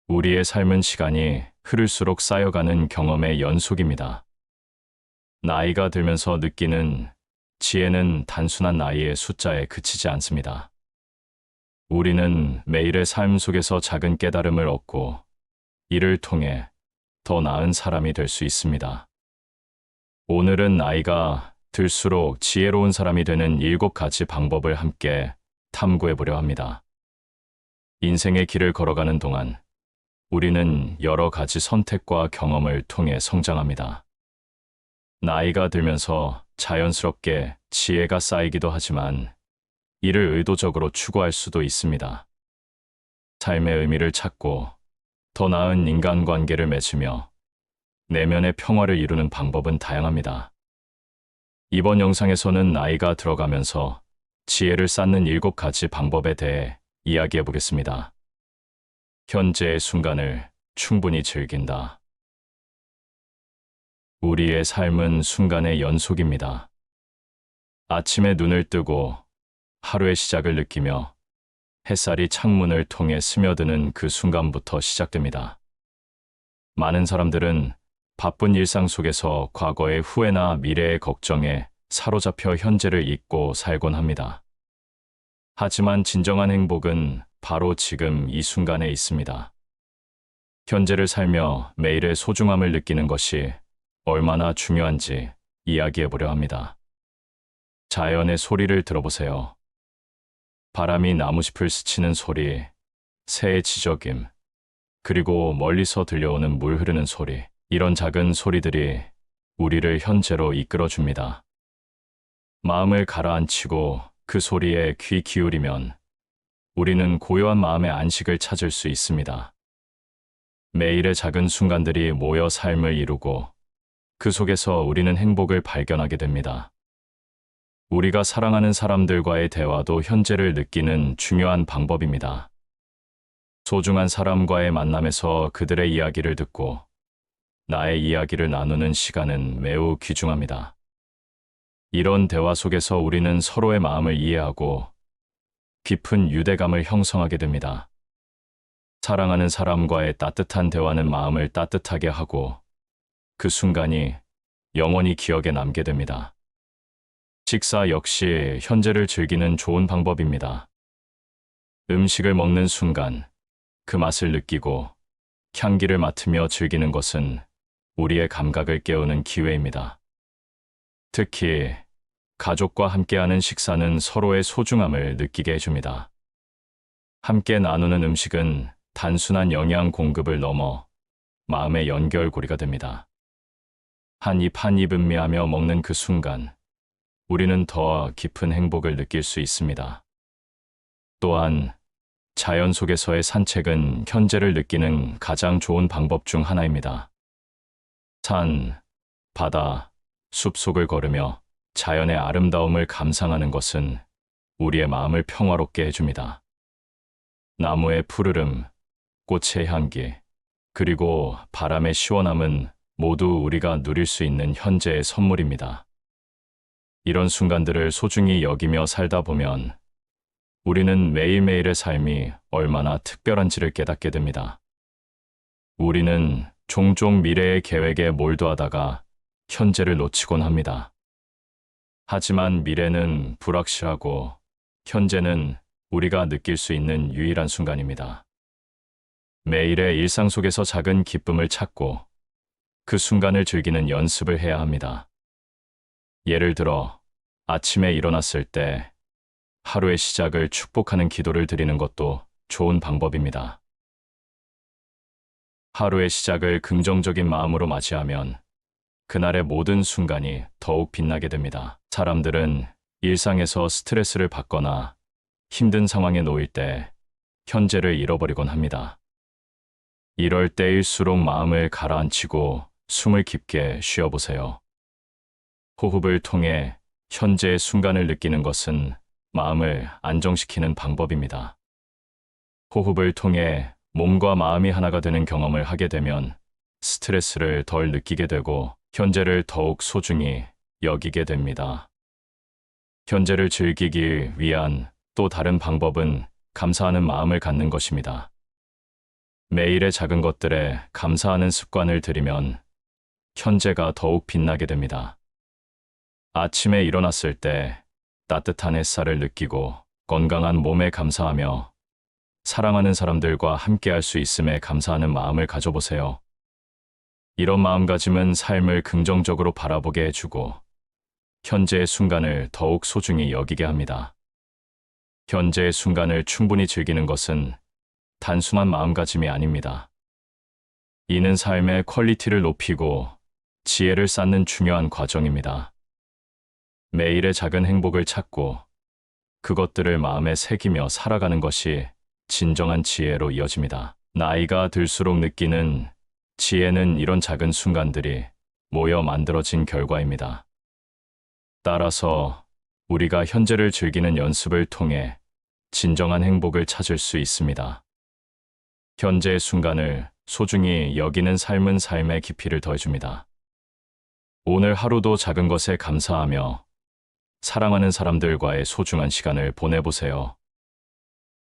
우리의 삶은 시간이 흐를수록 쌓여가는 경험의 연속입니다. 나이가 들면서 느끼는 지혜는 단순한 나이의 숫자에 그치지 않습니다. 우리는 매일의 삶 속에서 작은 깨달음을 얻고 이를 통해 더 나은 사람이 될 수 있습니다. 오늘은 나이가 들수록 지혜로운 사람이 되는 7가지 방법을 함께 탐구해 보려 합니다. 인생의 길을 걸어가는 동안 우리는 여러 가지 선택과 경험을 통해 성장합니다. 나이가 들면서 자연스럽게 지혜가 쌓이기도 하지만 이를 의도적으로 추구할 수도 있습니다. 삶의 의미를 찾고 더 나은 인간관계를 맺으며 내면의 평화를 이루는 방법은 다양합니다. 이번 영상에서는 나이가 들어가면서 지혜를 쌓는 7가지 방법에 대해 이야기해 보겠습니다. 현재의 순간을 충분히 즐긴다. 우리의 삶은 순간의 연속입니다. 아침에 눈을 뜨고 하루의 시작을 느끼며 햇살이 창문을 통해 스며드는 그 순간부터 시작됩니다. 많은 사람들은 바쁜 일상 속에서 과거의 후회나 미래의 걱정에 사로잡혀 현재를 잊고 살곤 합니다. 하지만 진정한 행복은 바로 지금 이 순간에 있습니다. 현재를 살며 매일의 소중함을 느끼는 것이 얼마나 중요한지 이야기해 보려 합니다. 자연의 소리를 들어보세요. 바람이 나무짚을 스치는 소리, 새의 지저귐, 그리고 멀리서 들려오는 물 흐르는 소리. 이런 작은 소리들이 우리를 현재로 이끌어줍니다. 마음을 가라앉히고 그 소리에 귀 기울이면 우리는 고요한 마음의 안식을 찾을 수 있습니다. 매일의 작은 순간들이 모여 삶을 이루고 그 속에서 우리는 행복을 발견하게 됩니다. 우리가 사랑하는 사람들과의 대화도 현재를 느끼는 중요한 방법입니다. 소중한 사람과의 만남에서 그들의 이야기를 듣고 나의 이야기를 나누는 시간은 매우 귀중합니다. 이런 대화 속에서 우리는 서로의 마음을 이해하고 깊은 유대감을 형성하게 됩니다. 사랑하는 사람과의 따뜻한 대화는 마음을 따뜻하게 하고 그 순간이 영원히 기억에 남게 됩니다. 식사 역시 현재를 즐기는 좋은 방법입니다. 음식을 먹는 순간 그 맛을 느끼고 향기를 맡으며 즐기는 것은 우리의 감각을 깨우는 기회입니다. 특히 가족과 함께하는 식사는 서로의 소중함을 느끼게 해줍니다. 함께 나누는 음식은 단순한 영양 공급을 넘어 마음의 연결고리가 됩니다. 한 입 한 입 음미하며 먹는 그 순간 우리는 더 깊은 행복을 느낄 수 있습니다. 또한 자연 속에서의 산책은 현재를 느끼는 가장 좋은 방법 중 하나입니다. 산, 바다, 숲속을 걸으며 자연의 아름다움을 감상하는 것은 우리의 마음을 평화롭게 해줍니다. 나무의 푸르름, 꽃의 향기, 그리고 바람의 시원함은 모두 우리가 누릴 수 있는 현재의 선물입니다. 이런 순간들을 소중히 여기며 살다 보면 우리는 매일매일의 삶이 얼마나 특별한지를 깨닫게 됩니다. 우리는 종종 미래의 계획에 몰두하다가 현재를 놓치곤 합니다. 하지만 미래는 불확실하고 현재는 우리가 느낄 수 있는 유일한 순간입니다. 매일의 일상 속에서 작은 기쁨을 찾고 그 순간을 즐기는 연습을 해야 합니다. 예를 들어 아침에 일어났을 때 하루의 시작을 축복하는 기도를 드리는 것도 좋은 방법입니다. 하루의 시작을 긍정적인 마음으로 맞이하면 그날의 모든 순간이 더욱 빛나게 됩니다. 사람들은 일상에서 스트레스를 받거나 힘든 상황에 놓일 때 현재를 잃어버리곤 합니다. 이럴 때일수록 마음을 가라앉히고 숨을 깊게 쉬어보세요. 호흡을 통해 현재의 순간을 느끼는 것은 마음을 안정시키는 방법입니다. 호흡을 통해 몸과 마음이 하나가 되는 경험을 하게 되면 스트레스를 덜 느끼게 되고 현재를 더욱 소중히 여기게 됩니다. 현재를 즐기기 위한 또 다른 방법은 감사하는 마음을 갖는 것입니다. 매일의 작은 것들에 감사하는 습관을 들이면 현재가 더욱 빛나게 됩니다. 아침에 일어났을 때 따뜻한 햇살을 느끼고 건강한 몸에 감사하며 사랑하는 사람들과 함께할 수 있음에 감사하는 마음을 가져보세요. 이런 마음가짐은 삶을 긍정적으로 바라보게 해주고 현재의 순간을 더욱 소중히 여기게 합니다. 현재의 순간을 충분히 즐기는 것은 단순한 마음가짐이 아닙니다. 이는 삶의 퀄리티를 높이고 지혜를 쌓는 중요한 과정입니다. 매일의 작은 행복을 찾고 그것들을 마음에 새기며 살아가는 것이 진정한 지혜로 이어집니다. 나이가 들수록 느끼는 지혜는 이런 작은 순간들이 모여 만들어진 결과입니다. 따라서 우리가 현재를 즐기는 연습을 통해 진정한 행복을 찾을 수 있습니다. 현재의 순간을 소중히 여기는 삶은 삶의 깊이를 더해줍니다. 오늘 하루도 작은 것에 감사하며 사랑하는 사람들과의 소중한 시간을 보내보세요.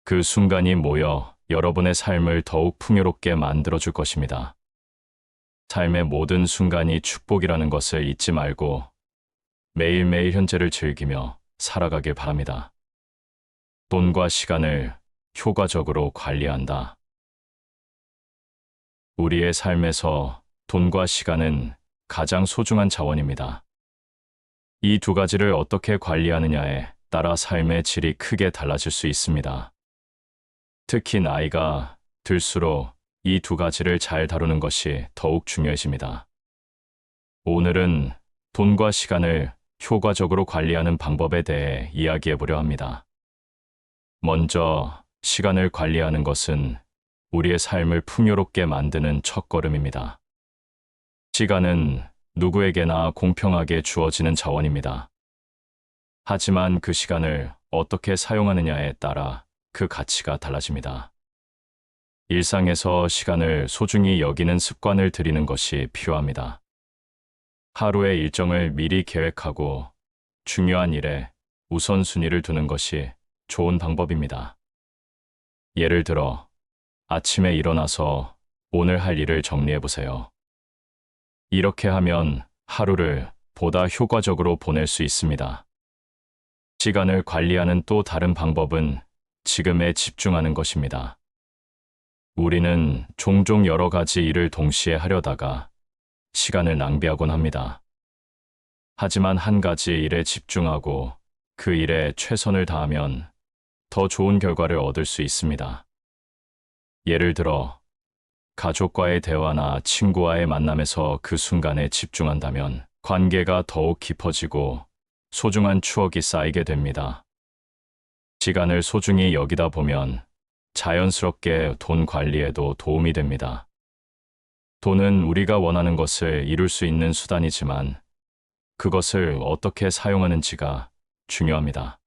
그 순간이 모여 여러분의 삶을 더욱 풍요롭게 만들어줄 것입니다. 삶의 모든 순간이 축복이라는 것을 잊지 말고 매일매일 현재를 즐기며 살아가길 바랍니다. 돈과 시간을 효과적으로 관리한다. 우리의 삶에서 돈과 시간은 가장 소중한 자원입니다. 이 두 가지를 어떻게 관리하느냐에 따라 삶의 질이 크게 달라질 수 있습니다. 특히 나이가 들수록 이 두 가지를 잘 다루는 것이 더욱 중요해집니다. 오늘은 돈과 시간을 효과적으로 관리하는 방법에 대해 이야기해 보려 합니다. 먼저 시간을 관리하는 것은 우리의 삶을 풍요롭게 만드는 첫걸음입니다. 시간은 누구에게나 공평하게 주어지는 자원입니다. 하지만 그 시간을 어떻게 사용하느냐에 따라 그 가치가 달라집니다. 일상에서 시간을 소중히 여기는 습관을 들이는 것이 필요합니다. 하루의 일정을 미리 계획하고 중요한 일에 우선순위를 두는 것이 좋은 방법입니다. 예를 들어, 아침에 일어나서 오늘 할 일을 정리해 보세요. 이렇게 하면 하루를 보다 효과적으로 보낼 수 있습니다. 시간을 관리하는 또 다른 방법은 지금에 집중하는 것입니다. 우리는 종종 여러 가지 일을 동시에 하려다가 시간을 낭비하곤 합니다. 하지만 한 가지 일에 집중하고 그 일에 최선을 다하면 더 좋은 결과를 얻을 수 있습니다. 예를 들어, 가족과의 대화나 친구와의 만남에서 그 순간에 집중한다면 관계가 더욱 깊어지고 소중한 추억이 쌓이게 됩니다. 시간을 소중히 여기다 보면 자연스럽게 돈 관리에도 도움이 됩니다. 돈은 우리가 원하는 것을 이룰 수 있는 수단이지만 그것을 어떻게 사용하는지가 중요합니다.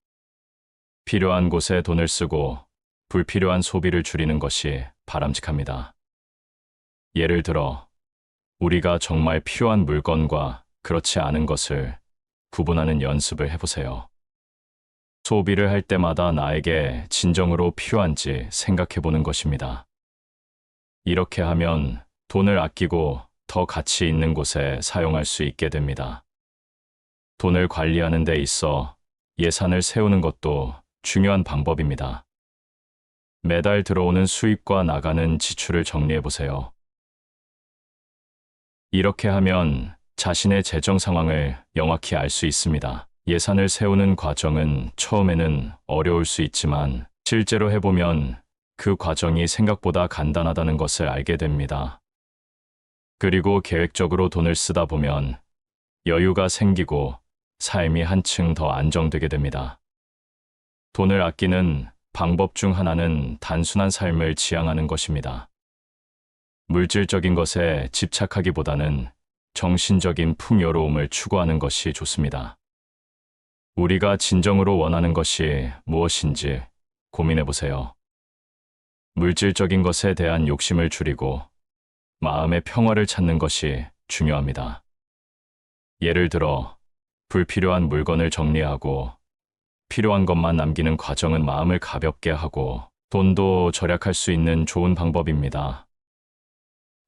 필요한 곳에 돈을 쓰고 불필요한 소비를 줄이는 것이 바람직합니다. 예를 들어, 우리가 정말 필요한 물건과 그렇지 않은 것을 구분하는 연습을 해보세요. 소비를 할 때마다 나에게 진정으로 필요한지 생각해 보는 것입니다. 이렇게 하면 돈을 아끼고 더 가치 있는 곳에 사용할 수 있게 됩니다. 돈을 관리하는 데 있어 예산을 세우는 것도 중요한 방법입니다. 매달 들어오는 수입과 나가는 지출을 정리해 보세요. 이렇게 하면 자신의 재정 상황을 명확히 알 수 있습니다. 예산을 세우는 과정은 처음에는 어려울 수 있지만 실제로 해보면 그 과정이 생각보다 간단하다는 것을 알게 됩니다. 그리고 계획적으로 돈을 쓰다 보면 여유가 생기고 삶이 한층 더 안정되게 됩니다. 돈을 아끼는 방법 중 하나는 단순한 삶을 지향하는 것입니다. 물질적인 것에 집착하기보다는 정신적인 풍요로움을 추구하는 것이 좋습니다. 우리가 진정으로 원하는 것이 무엇인지 고민해 보세요. 물질적인 것에 대한 욕심을 줄이고 마음의 평화를 찾는 것이 중요합니다. 예를 들어, 불필요한 물건을 정리하고 필요한 것만 남기는 과정은 마음을 가볍게 하고 돈도 절약할 수 있는 좋은 방법입니다.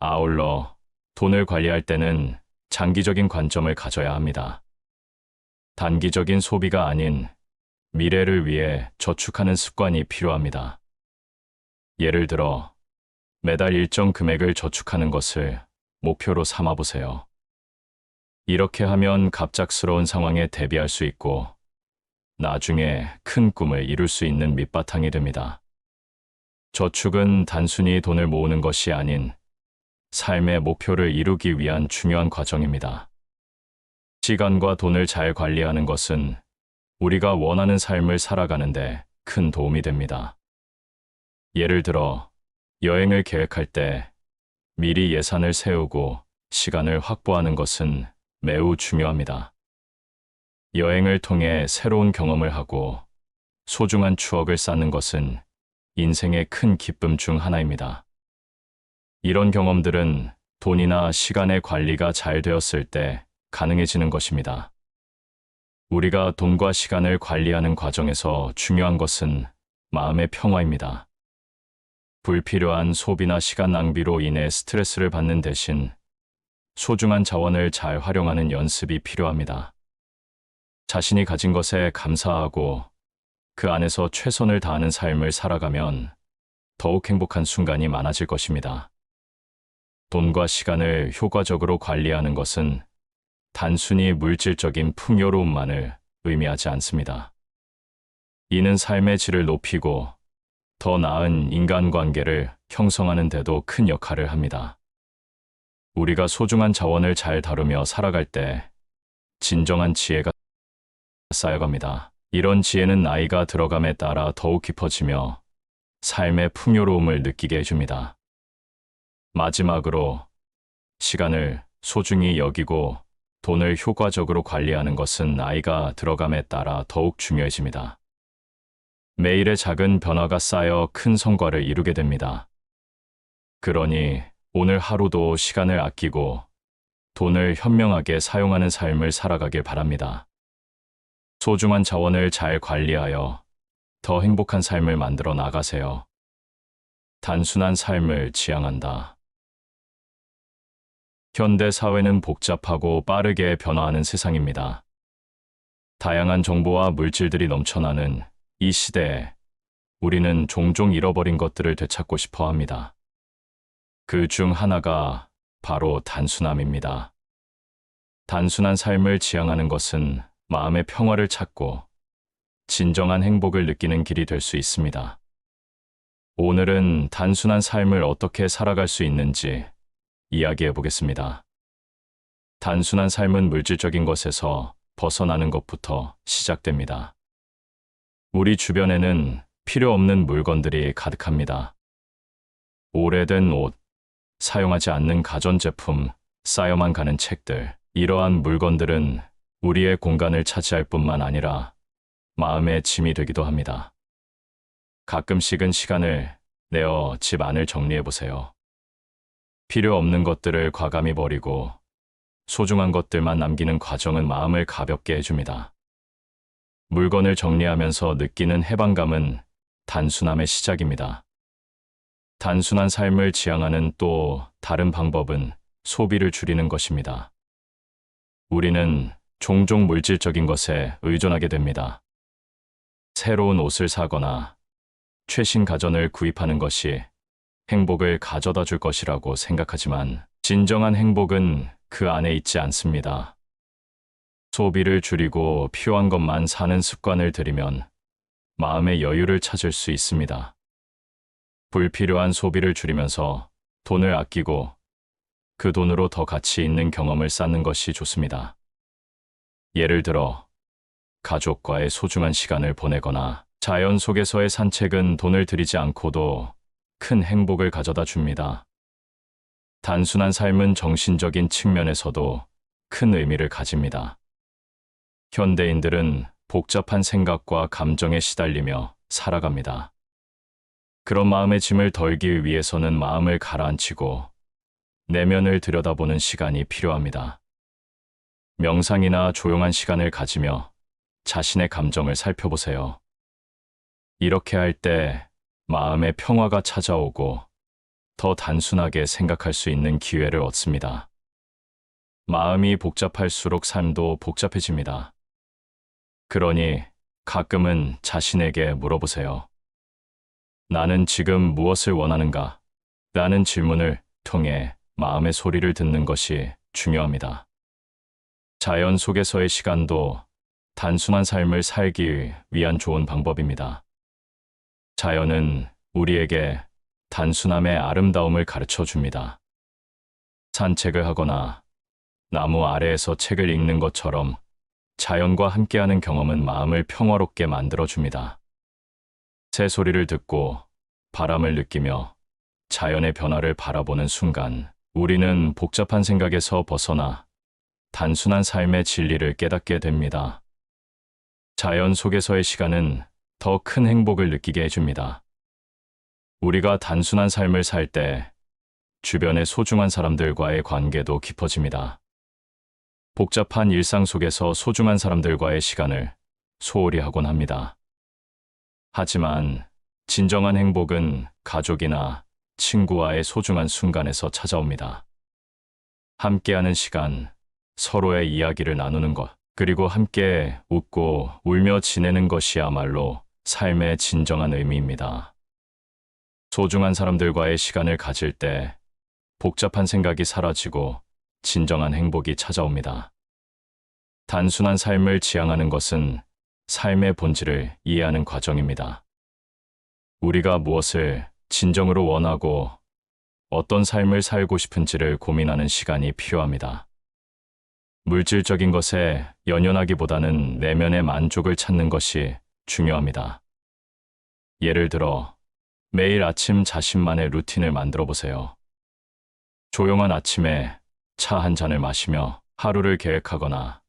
아울러 돈을 관리할 때는 장기적인 관점을 가져야 합니다. 단기적인 소비가 아닌 미래를 위해 저축하는 습관이 필요합니다. 예를 들어, 매달 일정 금액을 저축하는 것을 목표로 삼아 보세요. 이렇게 하면 갑작스러운 상황에 대비할 수 있고, 나중에 큰 꿈을 이룰 수 있는 밑바탕이 됩니다. 저축은 단순히 돈을 모으는 것이 아닌 삶의 목표를 이루기 위한 중요한 과정입니다. 시간과 돈을 잘 관리하는 것은 우리가 원하는 삶을 살아가는데 큰 도움이 됩니다. 예를 들어, 여행을 계획할 때 미리 예산을 세우고 시간을 확보하는 것은 매우 중요합니다. 여행을 통해 새로운 경험을 하고 소중한 추억을 쌓는 것은 인생의 큰 기쁨 중 하나입니다. 이런 경험들은 돈이나 시간의 관리가 잘 되었을 때 가능해지는 것입니다. 우리가 돈과 시간을 관리하는 과정에서 중요한 것은 마음의 평화입니다. 불필요한 소비나 시간 낭비로 인해 스트레스를 받는 대신 소중한 자원을 잘 활용하는 연습이 필요합니다. 자신이 가진 것에 감사하고 그 안에서 최선을 다하는 삶을 살아가면 더욱 행복한 순간이 많아질 것입니다. 돈과 시간을 효과적으로 관리하는 것은 단순히 물질적인 풍요로움만을 의미하지 않습니다. 이는 삶의 질을 높이고 더 나은 인간관계를 형성하는 데도 큰 역할을 합니다. 우리가 소중한 자원을 잘 다루며 살아갈 때 진정한 지혜가 쌓여갑니다. 이런 지혜는 나이가 들어감에 따라 더욱 깊어지며 삶의 풍요로움을 느끼게 해줍니다. 마지막으로, 시간을 소중히 여기고 돈을 효과적으로 관리하는 것은 나이가 들어감에 따라 더욱 중요해집니다. 매일의 작은 변화가 쌓여 큰 성과를 이루게 됩니다. 그러니 오늘 하루도 시간을 아끼고 돈을 현명하게 사용하는 삶을 살아가길 바랍니다. 소중한 자원을 잘 관리하여 더 행복한 삶을 만들어 나가세요. 단순한 삶을 지향한다. 현대 사회는 복잡하고 빠르게 변화하는 세상입니다. 다양한 정보와 물질들이 넘쳐나는 이 시대에 우리는 종종 잃어버린 것들을 되찾고 싶어 합니다. 그 중 하나가 바로 단순함입니다. 단순한 삶을 지향하는 것은 마음의 평화를 찾고 진정한 행복을 느끼는 길이 될 수 있습니다. 오늘은 단순한 삶을 어떻게 살아갈 수 있는지 이야기해 보겠습니다. 단순한 삶은 물질적인 것에서 벗어나는 것부터 시작됩니다. 우리 주변에는 필요 없는 물건들이 가득합니다. 오래된 옷, 사용하지 않는 가전제품, 쌓여만 가는 책들, 이러한 물건들은 우리의 공간을 차지할 뿐만 아니라 마음의 짐이 되기도 합니다. 가끔씩은 시간을 내어 집 안을 정리해 보세요. 필요 없는 것들을 과감히 버리고 소중한 것들만 남기는 과정은 마음을 가볍게 해줍니다. 물건을 정리하면서 느끼는 해방감은 단순함의 시작입니다. 단순한 삶을 지향하는 또 다른 방법은 소비를 줄이는 것입니다. 우리는 종종 물질적인 것에 의존하게 됩니다. 새로운 옷을 사거나 최신 가전을 구입하는 것이 행복을 가져다 줄 것이라고 생각하지만 진정한 행복은 그 안에 있지 않습니다. 소비를 줄이고 필요한 것만 사는 습관을 들이면 마음의 여유를 찾을 수 있습니다. 불필요한 소비를 줄이면서 돈을 아끼고 그 돈으로 더 가치 있는 경험을 쌓는 것이 좋습니다. 예를 들어, 가족과의 소중한 시간을 보내거나 자연 속에서의 산책은 돈을 들이지 않고도 큰 행복을 가져다 줍니다. 단순한 삶은 정신적인 측면에서도 큰 의미를 가집니다. 현대인들은 복잡한 생각과 감정에 시달리며 살아갑니다. 그런 마음의 짐을 덜기 위해서는 마음을 가라앉히고 내면을 들여다보는 시간이 필요합니다. 명상이나 조용한 시간을 가지며 자신의 감정을 살펴보세요. 이렇게 할 때 마음의 평화가 찾아오고 더 단순하게 생각할 수 있는 기회를 얻습니다. 마음이 복잡할수록 삶도 복잡해집니다. 그러니 가끔은 자신에게 물어보세요. 나는 지금 무엇을 원하는가? 라는 질문을 통해 마음의 소리를 듣는 것이 중요합니다. 자연 속에서의 시간도 단순한 삶을 살기 위한 좋은 방법입니다. 자연은 우리에게 단순함의 아름다움을 가르쳐 줍니다. 산책을 하거나 나무 아래에서 책을 읽는 것처럼 자연과 함께하는 경험은 마음을 평화롭게 만들어 줍니다. 새 소리를 듣고 바람을 느끼며 자연의 변화를 바라보는 순간 우리는 복잡한 생각에서 벗어나 단순한 삶의 진리를 깨닫게 됩니다. 자연 속에서의 시간은 더 큰 행복을 느끼게 해줍니다. 우리가 단순한 삶을 살 때 주변의 소중한 사람들과의 관계도 깊어집니다. 복잡한 일상 속에서 소중한 사람들과의 시간을 소홀히 하곤 합니다. 하지만 진정한 행복은 가족이나 친구와의 소중한 순간에서 찾아옵니다. 함께하는 시간, 서로의 이야기를 나누는 것, 그리고 함께 웃고 울며 지내는 것이야말로 삶의 진정한 의미입니다. 소중한 사람들과의 시간을 가질 때 복잡한 생각이 사라지고 진정한 행복이 찾아옵니다. 단순한 삶을 지향하는 것은 삶의 본질을 이해하는 과정입니다. 우리가 무엇을 진정으로 원하고 어떤 삶을 살고 싶은지를 고민하는 시간이 필요합니다. 물질적인 것에 연연하기보다는 내면의 만족을 찾는 것이 중요합니다. 예를 들어, 매일 아침 자신만의 루틴을 만들어 보세요. 조용한 아침에 차 한 잔을 마시며 하루를 계획하거나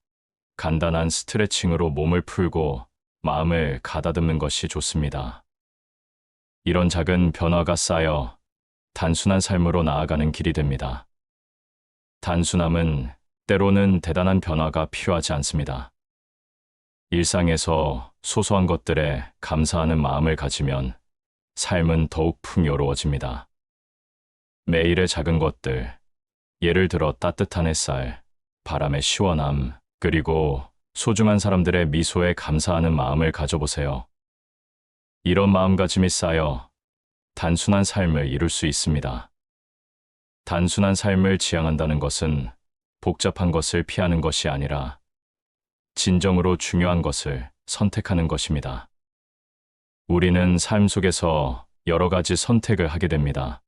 간단한 스트레칭으로 몸을 풀고 마음을 가다듬는 것이 좋습니다. 이런 작은 변화가 쌓여 단순한 삶으로 나아가는 길이 됩니다. 단순함은 때로는 대단한 변화가 필요하지 않습니다. 일상에서 소소한 것들에 감사하는 마음을 가지면 삶은 더욱 풍요로워집니다. 매일의 작은 것들, 예를 들어 따뜻한 햇살, 바람의 시원함, 그리고 소중한 사람들의 미소에 감사하는 마음을 가져보세요. 이런 마음가짐이 쌓여 단순한 삶을 이룰 수 있습니다. 단순한 삶을 지향한다는 것은 복잡한 것을 피하는 것이 아니라 진정으로 중요한 것을 선택하는 것입니다. 우리는 삶 속에서 여러 가지 선택을 하게 됩니다.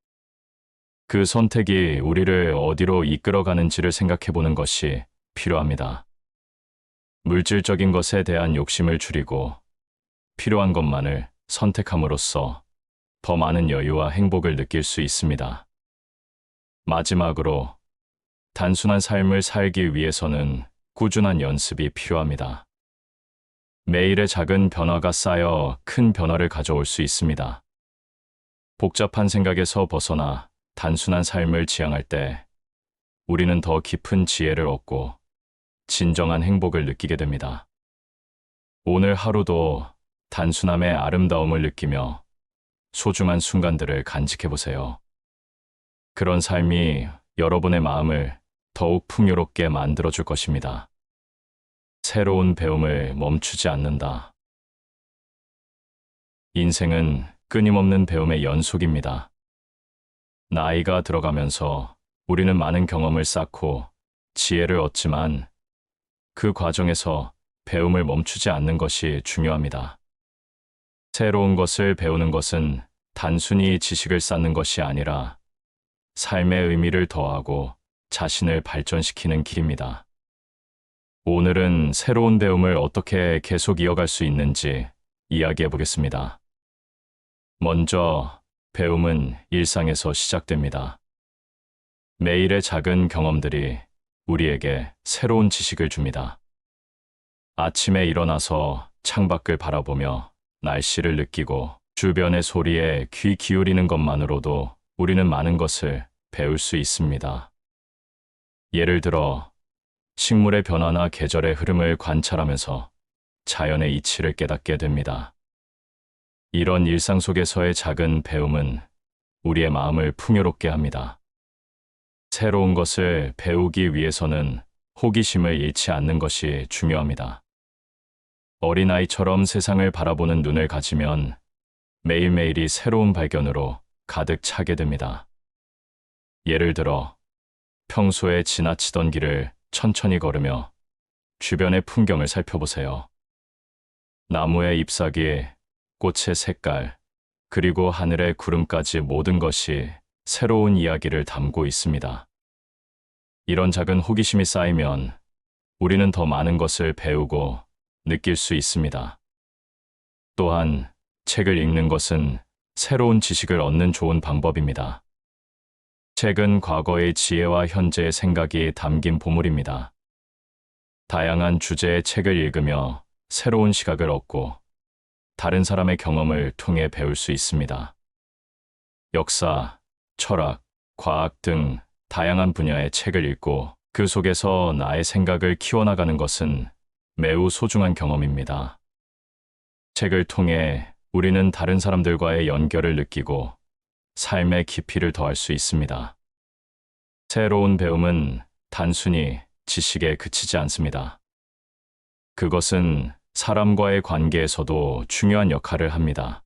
그 선택이 우리를 어디로 이끌어가는지를 생각해 보는 것이 필요합니다. 물질적인 것에 대한 욕심을 줄이고 필요한 것만을 선택함으로써 더 많은 여유와 행복을 느낄 수 있습니다. 마지막으로, 단순한 삶을 살기 위해서는 꾸준한 연습이 필요합니다. 매일의 작은 변화가 쌓여 큰 변화를 가져올 수 있습니다. 복잡한 생각에서 벗어나 단순한 삶을 지향할 때 우리는 더 깊은 지혜를 얻고 진정한 행복을 느끼게 됩니다. 오늘 하루도 단순함의 아름다움을 느끼며 소중한 순간들을 간직해 보세요. 그런 삶이 여러분의 마음을 더욱 풍요롭게 만들어줄 것입니다. 새로운 배움을 멈추지 않는다. 인생은 끊임없는 배움의 연속입니다. 나이가 들어가면서 우리는 많은 경험을 쌓고 지혜를 얻지만 그 과정에서 배움을 멈추지 않는 것이 중요합니다. 새로운 것을 배우는 것은 단순히 지식을 쌓는 것이 아니라 삶의 의미를 더하고 자신을 발전시키는 길입니다. 오늘은 새로운 배움을 어떻게 계속 이어갈 수 있는지 이야기해 보겠습니다. 먼저, 배움은 일상에서 시작됩니다. 매일의 작은 경험들이 우리에게 새로운 지식을 줍니다. 아침에 일어나서 창밖을 바라보며 날씨를 느끼고 주변의 소리에 귀 기울이는 것만으로도 우리는 많은 것을 배울 수 있습니다. 예를 들어, 식물의 변화나 계절의 흐름을 관찰하면서 자연의 이치를 깨닫게 됩니다. 이런 일상 속에서의 작은 배움은 우리의 마음을 풍요롭게 합니다. 새로운 것을 배우기 위해서는 호기심을 잃지 않는 것이 중요합니다. 어린아이처럼 세상을 바라보는 눈을 가지면 매일매일이 새로운 발견으로 가득 차게 됩니다. 예를 들어, 평소에 지나치던 길을 천천히 걸으며 주변의 풍경을 살펴보세요. 나무의 잎사귀, 꽃의 색깔, 그리고 하늘의 구름까지 모든 것이 새로운 이야기를 담고 있습니다. 이런 작은 호기심이 쌓이면 우리는 더 많은 것을 배우고 느낄 수 있습니다. 또한 책을 읽는 것은 새로운 지식을 얻는 좋은 방법입니다. 책은 과거의 지혜와 현재의 생각이 담긴 보물입니다. 다양한 주제의 책을 읽으며 새로운 시각을 얻고 다른 사람의 경험을 통해 배울 수 있습니다. 역사, 철학, 과학 등 다양한 분야의 책을 읽고 그 속에서 나의 생각을 키워나가는 것은 매우 소중한 경험입니다. 책을 통해 우리는 다른 사람들과의 연결을 느끼고 삶의 깊이를 더할 수 있습니다. 새로운 배움은 단순히 지식에 그치지 않습니다. 그것은 사람과의 관계에서도 중요한 역할을 합니다.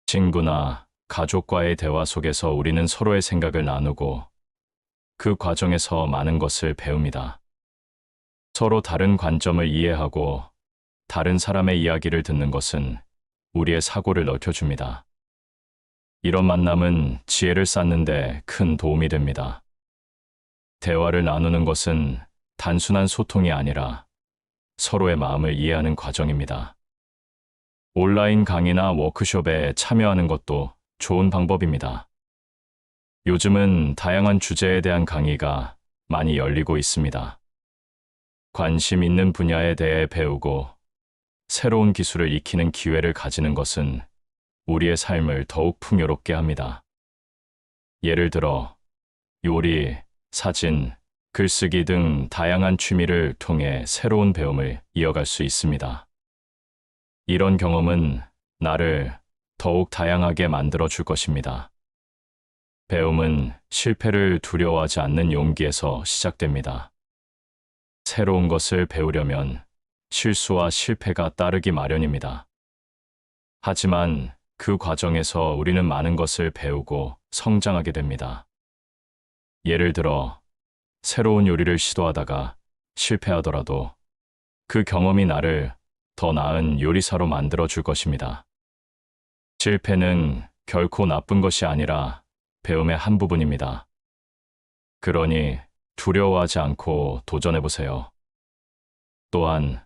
친구나 가족과의 대화 속에서 우리는 서로의 생각을 나누고 그 과정에서 많은 것을 배웁니다. 서로 다른 관점을 이해하고 다른 사람의 이야기를 듣는 것은 우리의 사고를 넓혀줍니다. 이런 만남은 지혜를 쌓는 데 큰 도움이 됩니다. 대화를 나누는 것은 단순한 소통이 아니라 서로의 마음을 이해하는 과정입니다. 온라인 강의나 워크숍에 참여하는 것도 좋은 방법입니다. 요즘은 다양한 주제에 대한 강의가 많이 열리고 있습니다. 관심 있는 분야에 대해 배우고 새로운 기술을 익히는 기회를 가지는 것은 우리의 삶을 더욱 풍요롭게 합니다. 예를 들어, 요리, 사진, 글쓰기 등 다양한 취미를 통해 새로운 배움을 이어갈 수 있습니다. 이런 경험은 나를 더욱 다양하게 만들어 줄 것입니다. 배움은 실패를 두려워하지 않는 용기에서 시작됩니다. 새로운 것을 배우려면 실수와 실패가 따르기 마련입니다. 하지만 그 과정에서 우리는 많은 것을 배우고 성장하게 됩니다. 예를 들어, 새로운 요리를 시도하다가 실패하더라도 그 경험이 나를 더 나은 요리사로 만들어 줄 것입니다. 실패는 결코 나쁜 것이 아니라 배움의 한 부분입니다. 그러니 두려워하지 않고 도전해 보세요. 또한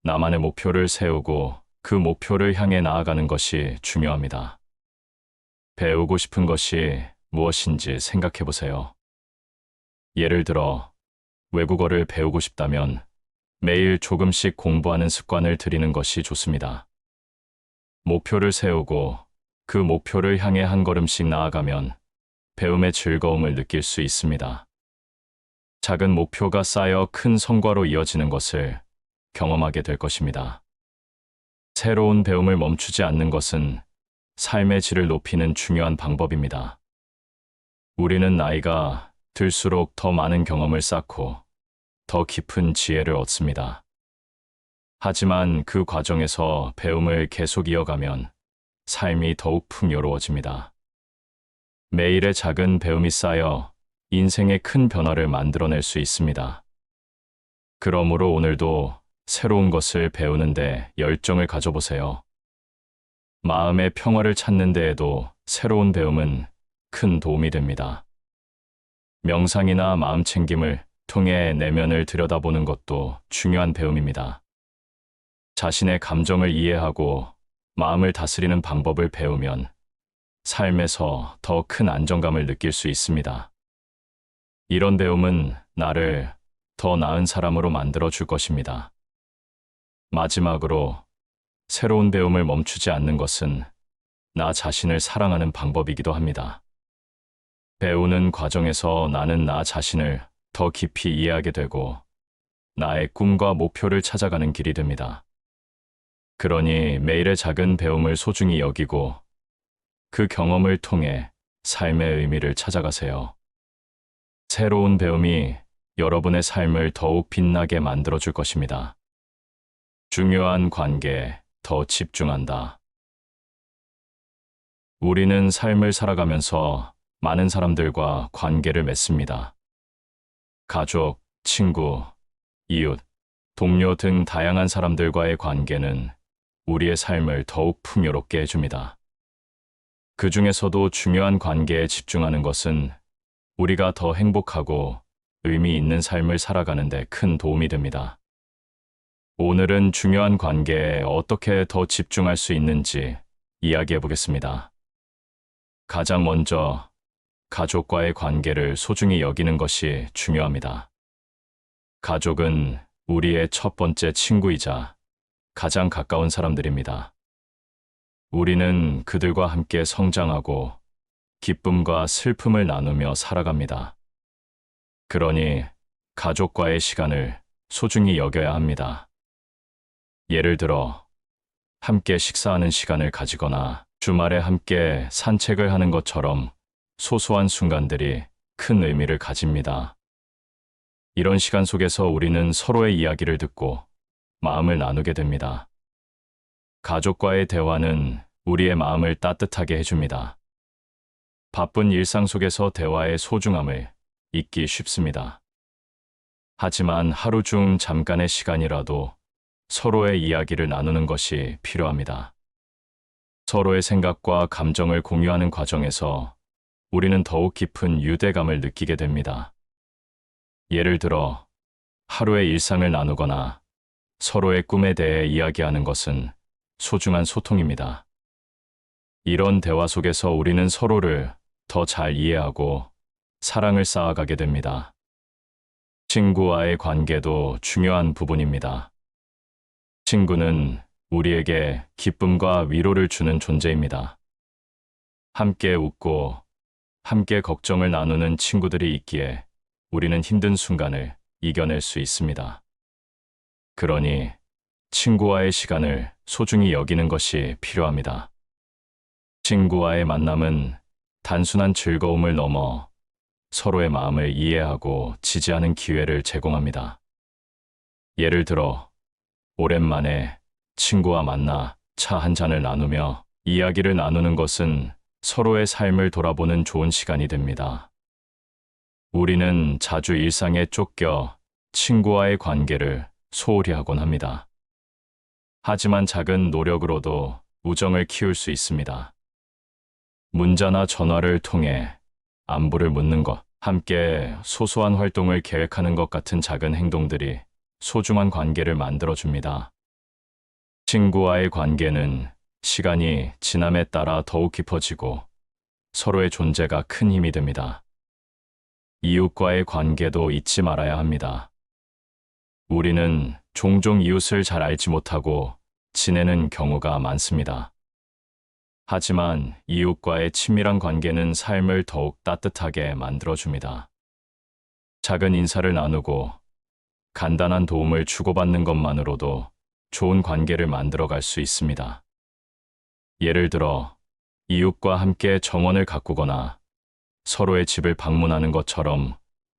나만의 목표를 세우고 그 목표를 향해 나아가는 것이 중요합니다. 배우고 싶은 것이 무엇인지 생각해 보세요. 예를 들어, 외국어를 배우고 싶다면 매일 조금씩 공부하는 습관을 들이는 것이 좋습니다. 목표를 세우고 그 목표를 향해 한 걸음씩 나아가면 배움의 즐거움을 느낄 수 있습니다. 작은 목표가 쌓여 큰 성과로 이어지는 것을 경험하게 될 것입니다. 새로운 배움을 멈추지 않는 것은 삶의 질을 높이는 중요한 방법입니다. 우리는 나이가 들수록 더 많은 경험을 쌓고 더 깊은 지혜를 얻습니다. 하지만 그 과정에서 배움을 계속 이어가면 삶이 더욱 풍요로워집니다. 매일의 작은 배움이 쌓여 인생의 큰 변화를 만들어낼 수 있습니다. 그러므로 오늘도 새로운 것을 배우는데 열정을 가져보세요. 마음의 평화를 찾는 데에도 새로운 배움은 큰 도움이 됩니다. 명상이나 마음 챙김을 통해 내면을 들여다보는 것도 중요한 배움입니다. 자신의 감정을 이해하고 마음을 다스리는 방법을 배우면 삶에서 더 큰 안정감을 느낄 수 있습니다. 이런 배움은 나를 더 나은 사람으로 만들어 줄 것입니다. 마지막으로, 새로운 배움을 멈추지 않는 것은 나 자신을 사랑하는 방법이기도 합니다. 배우는 과정에서 나는 나 자신을 더 깊이 이해하게 되고 나의 꿈과 목표를 찾아가는 길이 됩니다. 그러니 매일의 작은 배움을 소중히 여기고 그 경험을 통해 삶의 의미를 찾아가세요. 새로운 배움이 여러분의 삶을 더욱 빛나게 만들어줄 것입니다. 중요한 관계에 더 집중한다. 우리는 삶을 살아가면서 많은 사람들과 관계를 맺습니다. 가족, 친구, 이웃, 동료 등 다양한 사람들과의 관계는 우리의 삶을 더욱 풍요롭게 해줍니다. 그 중에서도 중요한 관계에 집중하는 것은 우리가 더 행복하고 의미 있는 삶을 살아가는 데 큰 도움이 됩니다. 오늘은 중요한 관계에 어떻게 더 집중할 수 있는지 이야기해 보겠습니다. 가장 먼저 가족과의 관계를 소중히 여기는 것이 중요합니다. 가족은 우리의 첫 번째 친구이자 가장 가까운 사람들입니다. 우리는 그들과 함께 성장하고 기쁨과 슬픔을 나누며 살아갑니다. 그러니 가족과의 시간을 소중히 여겨야 합니다. 예를 들어, 함께 식사하는 시간을 가지거나 주말에 함께 산책을 하는 것처럼 소소한 순간들이 큰 의미를 가집니다. 이런 시간 속에서 우리는 서로의 이야기를 듣고 마음을 나누게 됩니다. 가족과의 대화는 우리의 마음을 따뜻하게 해줍니다. 바쁜 일상 속에서 대화의 소중함을 잊기 쉽습니다. 하지만 하루 중 잠깐의 시간이라도 서로의 이야기를 나누는 것이 필요합니다. 서로의 생각과 감정을 공유하는 과정에서 우리는 더욱 깊은 유대감을 느끼게 됩니다. 예를 들어, 하루의 일상을 나누거나 서로의 꿈에 대해 이야기하는 것은 소중한 소통입니다. 이런 대화 속에서 우리는 서로를 더 잘 이해하고 사랑을 쌓아가게 됩니다. 친구와의 관계도 중요한 부분입니다. 친구는 우리에게 기쁨과 위로를 주는 존재입니다. 함께 웃고 함께 걱정을 나누는 친구들이 있기에 우리는 힘든 순간을 이겨낼 수 있습니다. 그러니 친구와의 시간을 소중히 여기는 것이 필요합니다. 친구와의 만남은 단순한 즐거움을 넘어 서로의 마음을 이해하고 지지하는 기회를 제공합니다. 예를 들어, 오랜만에 친구와 만나 차 한 잔을 나누며 이야기를 나누는 것은 서로의 삶을 돌아보는 좋은 시간이 됩니다. 우리는 자주 일상에 쫓겨 친구와의 관계를 소홀히 하곤 합니다. 하지만 작은 노력으로도 우정을 키울 수 있습니다. 문자나 전화를 통해 안부를 묻는 것, 함께 소소한 활동을 계획하는 것 같은 작은 행동들이 소중한 관계를 만들어줍니다. 친구와의 관계는 시간이 지남에 따라 더욱 깊어지고 서로의 존재가 큰 힘이 됩니다. 이웃과의 관계도 잊지 말아야 합니다. 우리는 종종 이웃을 잘 알지 못하고 지내는 경우가 많습니다. 하지만 이웃과의 친밀한 관계는 삶을 더욱 따뜻하게 만들어줍니다. 작은 인사를 나누고 간단한 도움을 주고받는 것만으로도 좋은 관계를 만들어갈 수 있습니다. 예를 들어, 이웃과 함께 정원을 가꾸거나 서로의 집을 방문하는 것처럼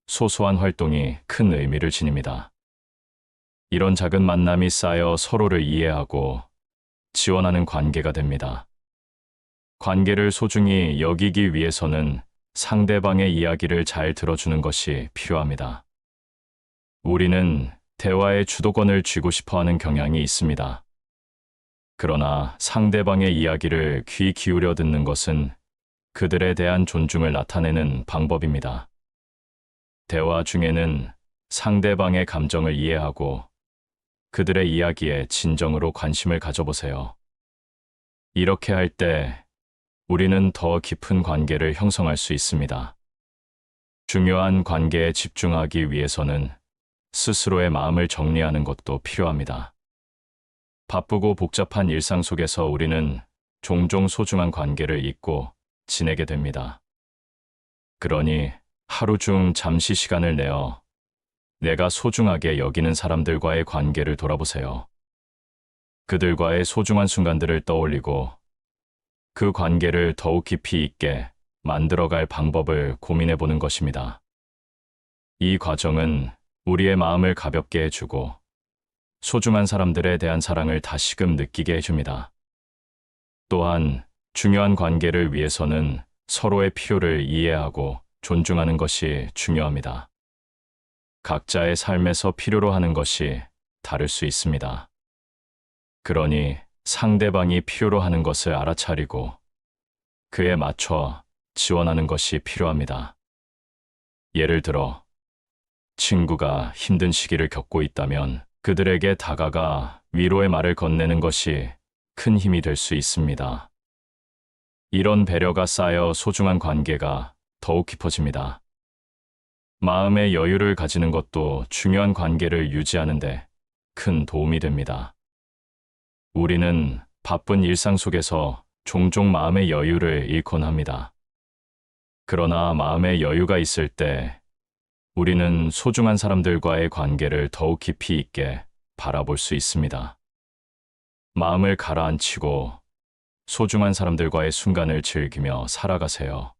소소한 활동이 큰 의미를 지닙니다. 이런 작은 만남이 쌓여 서로를 이해하고 지원하는 관계가 됩니다. 관계를 소중히 여기기 위해서는 상대방의 이야기를 잘 들어주는 것이 필요합니다. 우리는 대화의 주도권을 쥐고 싶어 하는 경향이 있습니다. 그러나 상대방의 이야기를 귀 기울여 듣는 것은 그들에 대한 존중을 나타내는 방법입니다. 대화 중에는 상대방의 감정을 이해하고 그들의 이야기에 진정으로 관심을 가져보세요. 이렇게 할 때 우리는 더 깊은 관계를 형성할 수 있습니다. 중요한 관계에 집중하기 위해서는 스스로의 마음을 정리하는 것도 필요합니다. 바쁘고 복잡한 일상 속에서 우리는 종종 소중한 관계를 잊고 지내게 됩니다. 그러니 하루 중 잠시 시간을 내어 내가 소중하게 여기는 사람들과의 관계를 돌아보세요. 그들과의 소중한 순간들을 떠올리고 그 관계를 더욱 깊이 있게 만들어갈 방법을 고민해 보는 것입니다. 이 과정은 우리의 마음을 가볍게 해주고 소중한 사람들에 대한 사랑을 다시금 느끼게 해줍니다. 또한 중요한 관계를 위해서는 서로의 필요를 이해하고 존중하는 것이 중요합니다. 각자의 삶에서 필요로 하는 것이 다를 수 있습니다. 그러니 상대방이 필요로 하는 것을 알아차리고 그에 맞춰 지원하는 것이 필요합니다. 예를 들어, 친구가 힘든 시기를 겪고 있다면 그들에게 다가가 위로의 말을 건네는 것이 큰 힘이 될 수 있습니다. 이런 배려가 쌓여 소중한 관계가 더욱 깊어집니다. 마음의 여유를 가지는 것도 중요한 관계를 유지하는 데 큰 도움이 됩니다. 우리는 바쁜 일상 속에서 종종 마음의 여유를 잃곤 합니다. 그러나 마음의 여유가 있을 때 우리는 소중한 사람들과의 관계를 더욱 깊이 있게 바라볼 수 있습니다. 마음을 가라앉히고 소중한 사람들과의 순간을 즐기며 살아가세요.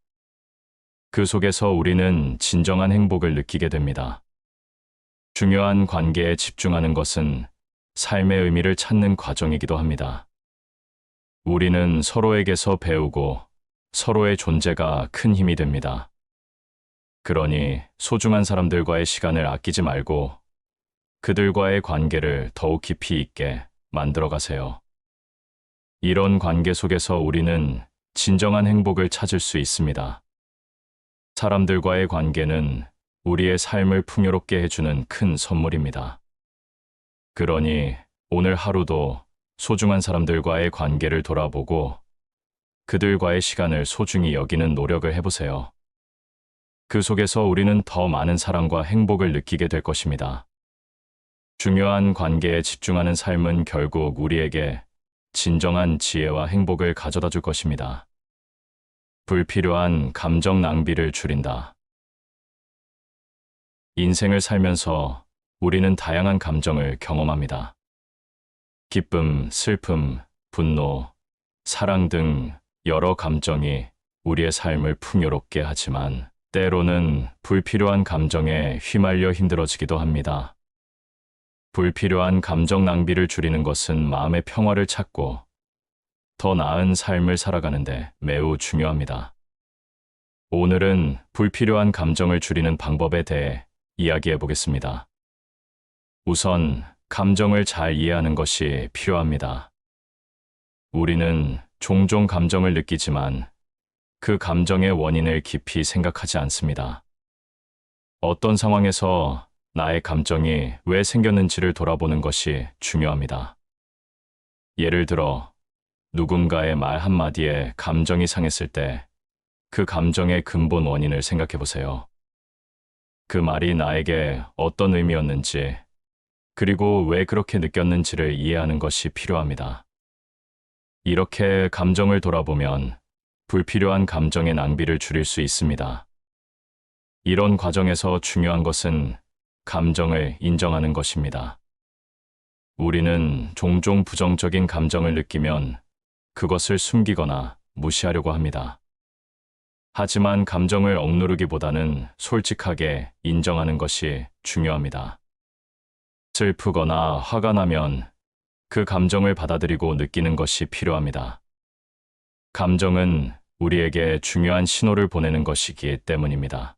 그 속에서 우리는 진정한 행복을 느끼게 됩니다. 중요한 관계에 집중하는 것은 삶의 의미를 찾는 과정이기도 합니다. 우리는 서로에게서 배우고 서로의 존재가 큰 힘이 됩니다. 그러니 소중한 사람들과의 시간을 아끼지 말고 그들과의 관계를 더욱 깊이 있게 만들어 가세요. 이런 관계 속에서 우리는 진정한 행복을 찾을 수 있습니다. 사람들과의 관계는 우리의 삶을 풍요롭게 해주는 큰 선물입니다. 그러니 오늘 하루도 소중한 사람들과의 관계를 돌아보고 그들과의 시간을 소중히 여기는 노력을 해보세요. 그 속에서 우리는 더 많은 사랑과 행복을 느끼게 될 것입니다. 중요한 관계에 집중하는 삶은 결국 우리에게 진정한 지혜와 행복을 가져다 줄 것입니다. 불필요한 감정 낭비를 줄인다. 인생을 살면서 우리는 다양한 감정을 경험합니다. 기쁨, 슬픔, 분노, 사랑 등 여러 감정이 우리의 삶을 풍요롭게 하지만 때로는 불필요한 감정에 휘말려 힘들어지기도 합니다. 불필요한 감정 낭비를 줄이는 것은 마음의 평화를 찾고 더 나은 삶을 살아가는데 매우 중요합니다. 오늘은 불필요한 감정을 줄이는 방법에 대해 이야기해 보겠습니다. 우선 감정을 잘 이해하는 것이 필요합니다. 우리는 종종 감정을 느끼지만 그 감정의 원인을 깊이 생각하지 않습니다. 어떤 상황에서 나의 감정이 왜 생겼는지를 돌아보는 것이 중요합니다. 예를 들어, 누군가의 말 한마디에 감정이 상했을 때 그 감정의 근본 원인을 생각해 보세요. 그 말이 나에게 어떤 의미였는지, 그리고 왜 그렇게 느꼈는지를 이해하는 것이 필요합니다. 이렇게 감정을 돌아보면 불필요한 감정의 낭비를 줄일 수 있습니다. 이런 과정에서 중요한 것은 감정을 인정하는 것입니다. 우리는 종종 부정적인 감정을 느끼면 그것을 숨기거나 무시하려고 합니다. 하지만 감정을 억누르기보다는 솔직하게 인정하는 것이 중요합니다. 슬프거나 화가 나면 그 감정을 받아들이고 느끼는 것이 필요합니다. 감정은 우리에게 중요한 신호를 보내는 것이기 때문입니다.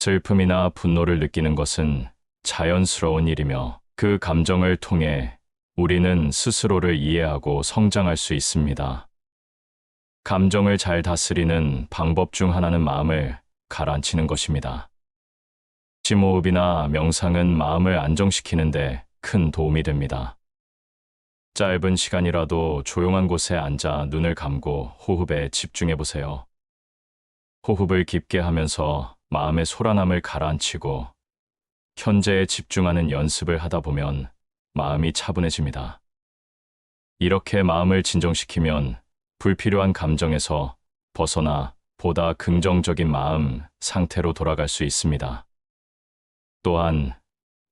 슬픔이나 분노를 느끼는 것은 자연스러운 일이며 그 감정을 통해 우리는 스스로를 이해하고 성장할 수 있습니다. 감정을 잘 다스리는 방법 중 하나는 마음을 가라앉히는 것입니다. 심호흡이나 명상은 마음을 안정시키는데 큰 도움이 됩니다. 짧은 시간이라도 조용한 곳에 앉아 눈을 감고 호흡에 집중해 보세요. 호흡을 깊게 하면서 마음의 소란함을 가라앉히고 현재에 집중하는 연습을 하다 보면 마음이 차분해집니다. 이렇게 마음을 진정시키면 불필요한 감정에서 벗어나 보다 긍정적인 마음 상태로 돌아갈 수 있습니다. 또한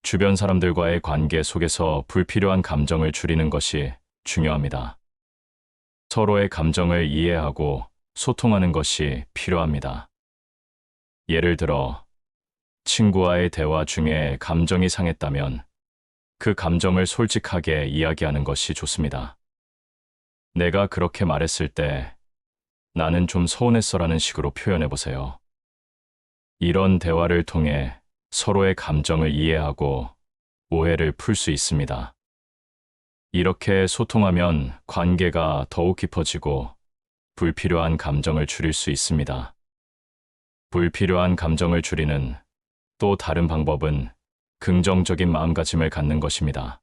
주변 사람들과의 관계 속에서 불필요한 감정을 줄이는 것이 중요합니다. 서로의 감정을 이해하고 소통하는 것이 필요합니다. 예를 들어, 친구와의 대화 중에 감정이 상했다면 그 감정을 솔직하게 이야기하는 것이 좋습니다. 내가 그렇게 말했을 때 나는 좀 서운했어라는 식으로 표현해 보세요. 이런 대화를 통해 서로의 감정을 이해하고 오해를 풀 수 있습니다. 이렇게 소통하면 관계가 더욱 깊어지고 불필요한 감정을 줄일 수 있습니다. 불필요한 감정을 줄이는 또 다른 방법은 긍정적인 마음가짐을 갖는 것입니다.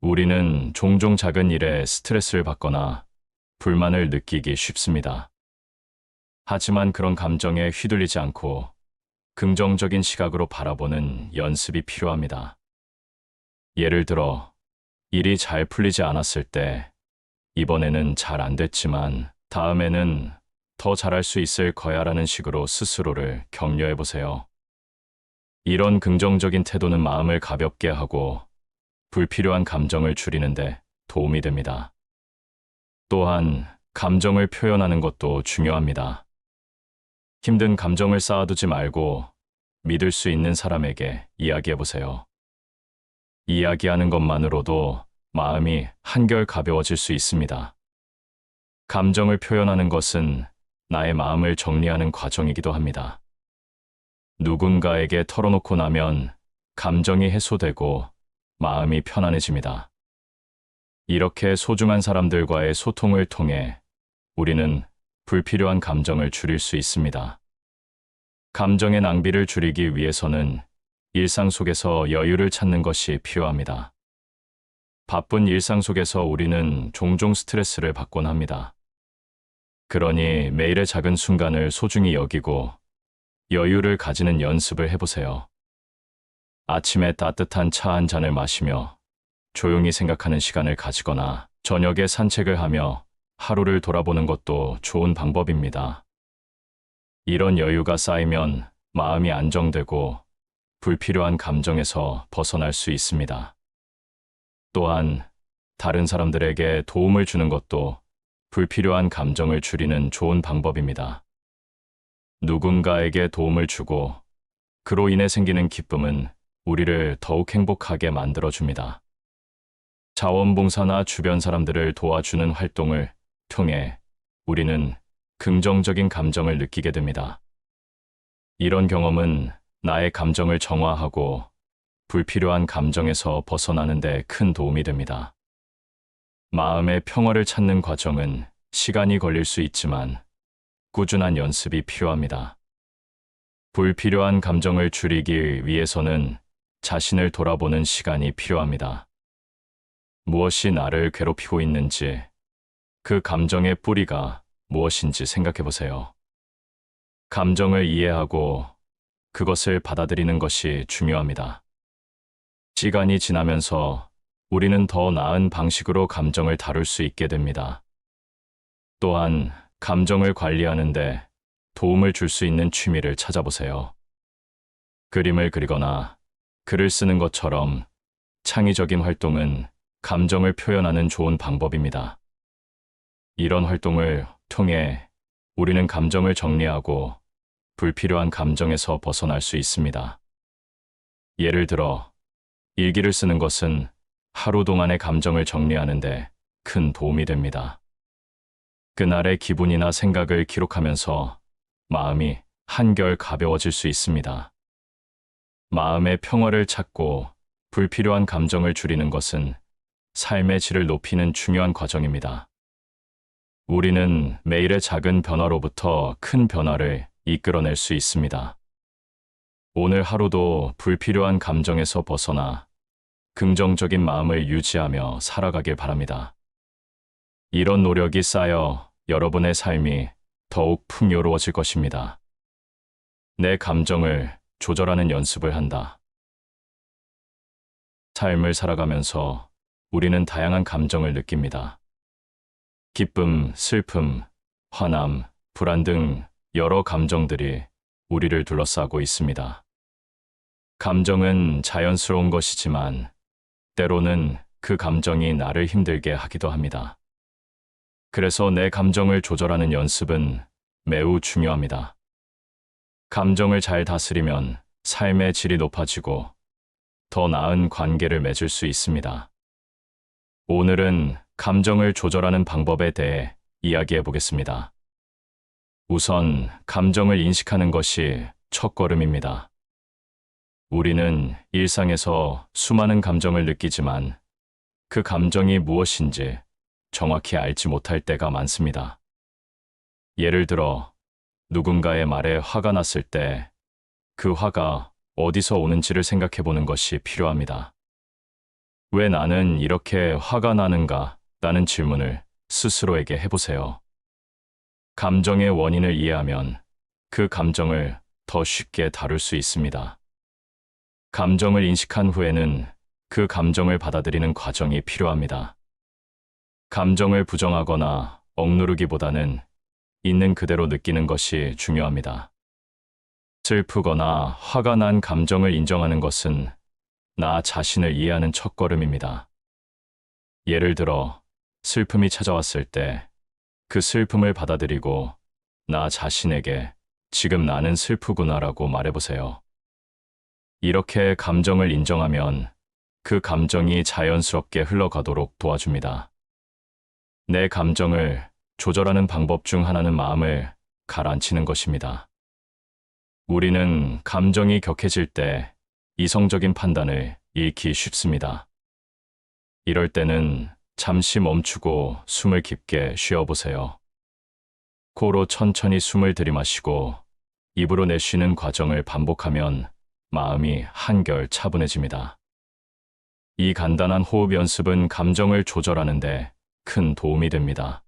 우리는 종종 작은 일에 스트레스를 받거나 불만을 느끼기 쉽습니다. 하지만 그런 감정에 휘둘리지 않고 긍정적인 시각으로 바라보는 연습이 필요합니다. 예를 들어, 일이 잘 풀리지 않았을 때, 이번에는 잘 안 됐지만 다음에는 더 잘할 수 있을 거야라는 식으로 스스로를 격려해 보세요. 이런 긍정적인 태도는 마음을 가볍게 하고 불필요한 감정을 줄이는데 도움이 됩니다. 또한 감정을 표현하는 것도 중요합니다. 힘든 감정을 쌓아두지 말고 믿을 수 있는 사람에게 이야기해 보세요. 이야기하는 것만으로도 마음이 한결 가벼워질 수 있습니다. 감정을 표현하는 것은 나의 마음을 정리하는 과정이기도 합니다. 누군가에게 털어놓고 나면 감정이 해소되고 마음이 편안해집니다. 이렇게 소중한 사람들과의 소통을 통해 우리는 불필요한 감정을 줄일 수 있습니다. 감정의 낭비를 줄이기 위해서는 일상 속에서 여유를 찾는 것이 필요합니다. 바쁜 일상 속에서 우리는 종종 스트레스를 받곤 합니다. 그러니 매일의 작은 순간을 소중히 여기고 여유를 가지는 연습을 해보세요. 아침에 따뜻한 차 한 잔을 마시며 조용히 생각하는 시간을 가지거나 저녁에 산책을 하며 하루를 돌아보는 것도 좋은 방법입니다. 이런 여유가 쌓이면 마음이 안정되고 불필요한 감정에서 벗어날 수 있습니다. 또한 다른 사람들에게 도움을 주는 것도 불필요한 감정을 줄이는 좋은 방법입니다. 누군가에게 도움을 주고 그로 인해 생기는 기쁨은 우리를 더욱 행복하게 만들어줍니다. 자원봉사나 주변 사람들을 도와주는 활동을 통해 우리는 긍정적인 감정을 느끼게 됩니다. 이런 경험은 나의 감정을 정화하고 불필요한 감정에서 벗어나는 데 큰 도움이 됩니다. 마음의 평화를 찾는 과정은 시간이 걸릴 수 있지만 꾸준한 연습이 필요합니다. 불필요한 감정을 줄이기 위해서는 자신을 돌아보는 시간이 필요합니다. 무엇이 나를 괴롭히고 있는지, 그 감정의 뿌리가 무엇인지 생각해 보세요. 감정을 이해하고 그것을 받아들이는 것이 중요합니다. 시간이 지나면서 우리는 더 나은 방식으로 감정을 다룰 수 있게 됩니다. 또한 감정을 관리하는데 도움을 줄 수 있는 취미를 찾아보세요. 그림을 그리거나 글을 쓰는 것처럼 창의적인 활동은 감정을 표현하는 좋은 방법입니다. 이런 활동을 통해 우리는 감정을 정리하고 불필요한 감정에서 벗어날 수 있습니다. 예를 들어, 일기를 쓰는 것은 하루 동안의 감정을 정리하는데 큰 도움이 됩니다. 그날의 기분이나 생각을 기록하면서 마음이 한결 가벼워질 수 있습니다. 마음의 평화를 찾고 불필요한 감정을 줄이는 것은 삶의 질을 높이는 중요한 과정입니다. 우리는 매일의 작은 변화로부터 큰 변화를 이끌어낼 수 있습니다. 오늘 하루도 불필요한 감정에서 벗어나 긍정적인 마음을 유지하며 살아가길 바랍니다. 이런 노력이 쌓여 여러분의 삶이 더욱 풍요로워질 것입니다. 내 감정을 조절하는 연습을 한다. 삶을 살아가면서 우리는 다양한 감정을 느낍니다. 기쁨, 슬픔, 화남, 불안 등 여러 감정들이 우리를 둘러싸고 있습니다. 감정은 자연스러운 것이지만 때로는 그 감정이 나를 힘들게 하기도 합니다. 그래서 내 감정을 조절하는 연습은 매우 중요합니다. 감정을 잘 다스리면 삶의 질이 높아지고 더 나은 관계를 맺을 수 있습니다. 오늘은 감정을 조절하는 방법에 대해 이야기해 보겠습니다. 우선 감정을 인식하는 것이 첫걸음입니다. 우리는 일상에서 수많은 감정을 느끼지만 그 감정이 무엇인지 정확히 알지 못할 때가 많습니다. 예를 들어 누군가의 말에 화가 났을 때 그 화가 어디서 오는지를 생각해 보는 것이 필요합니다. 왜 나는 이렇게 화가 나는가? 라는 질문을 스스로에게 해보세요. 감정의 원인을 이해하면 그 감정을 더 쉽게 다룰 수 있습니다. 감정을 인식한 후에는 그 감정을 받아들이는 과정이 필요합니다. 감정을 부정하거나 억누르기보다는 있는 그대로 느끼는 것이 중요합니다. 슬프거나 화가 난 감정을 인정하는 것은 나 자신을 이해하는 첫걸음입니다. 예를 들어 슬픔이 찾아왔을 때 그 슬픔을 받아들이고 나 자신에게 지금 나는 슬프구나라고 말해보세요. 이렇게 감정을 인정하면 그 감정이 자연스럽게 흘러가도록 도와줍니다. 내 감정을 조절하는 방법 중 하나는 마음을 가라앉히는 것입니다. 우리는 감정이 격해질 때 이성적인 판단을 잃기 쉽습니다. 이럴 때는 잠시 멈추고 숨을 깊게 쉬어보세요. 코로 천천히 숨을 들이마시고 입으로 내쉬는 과정을 반복하면 마음이 한결 차분해집니다. 이 간단한 호흡 연습은 감정을 조절하는 데 큰 도움이 됩니다.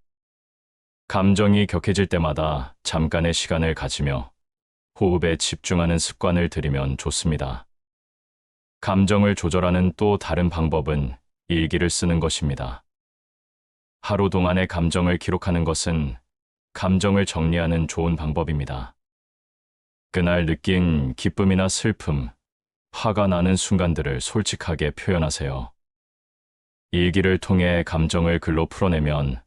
감정이 격해질 때마다 잠깐의 시간을 가지며 호흡에 집중하는 습관을 들이면 좋습니다. 감정을 조절하는 또 다른 방법은 일기를 쓰는 것입니다. 하루 동안의 감정을 기록하는 것은 감정을 정리하는 좋은 방법입니다. 그날 느낀 기쁨이나 슬픔, 화가 나는 순간들을 솔직하게 표현하세요. 일기를 통해 감정을 글로 풀어내면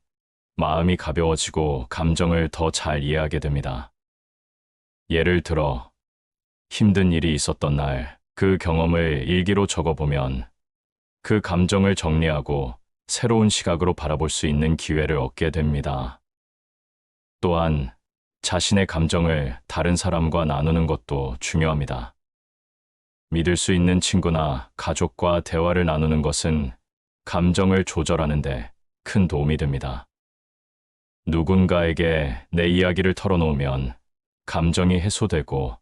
마음이 가벼워지고 감정을 더 잘 이해하게 됩니다. 예를 들어, 힘든 일이 있었던 날, 그 경험을 일기로 적어보면 그 감정을 정리하고 새로운 시각으로 바라볼 수 있는 기회를 얻게 됩니다. 또한 자신의 감정을 다른 사람과 나누는 것도 중요합니다. 믿을 수 있는 친구나 가족과 대화를 나누는 것은 감정을 조절하는 데 큰 도움이 됩니다. 누군가에게 내 이야기를 털어놓으면 감정이 해소되고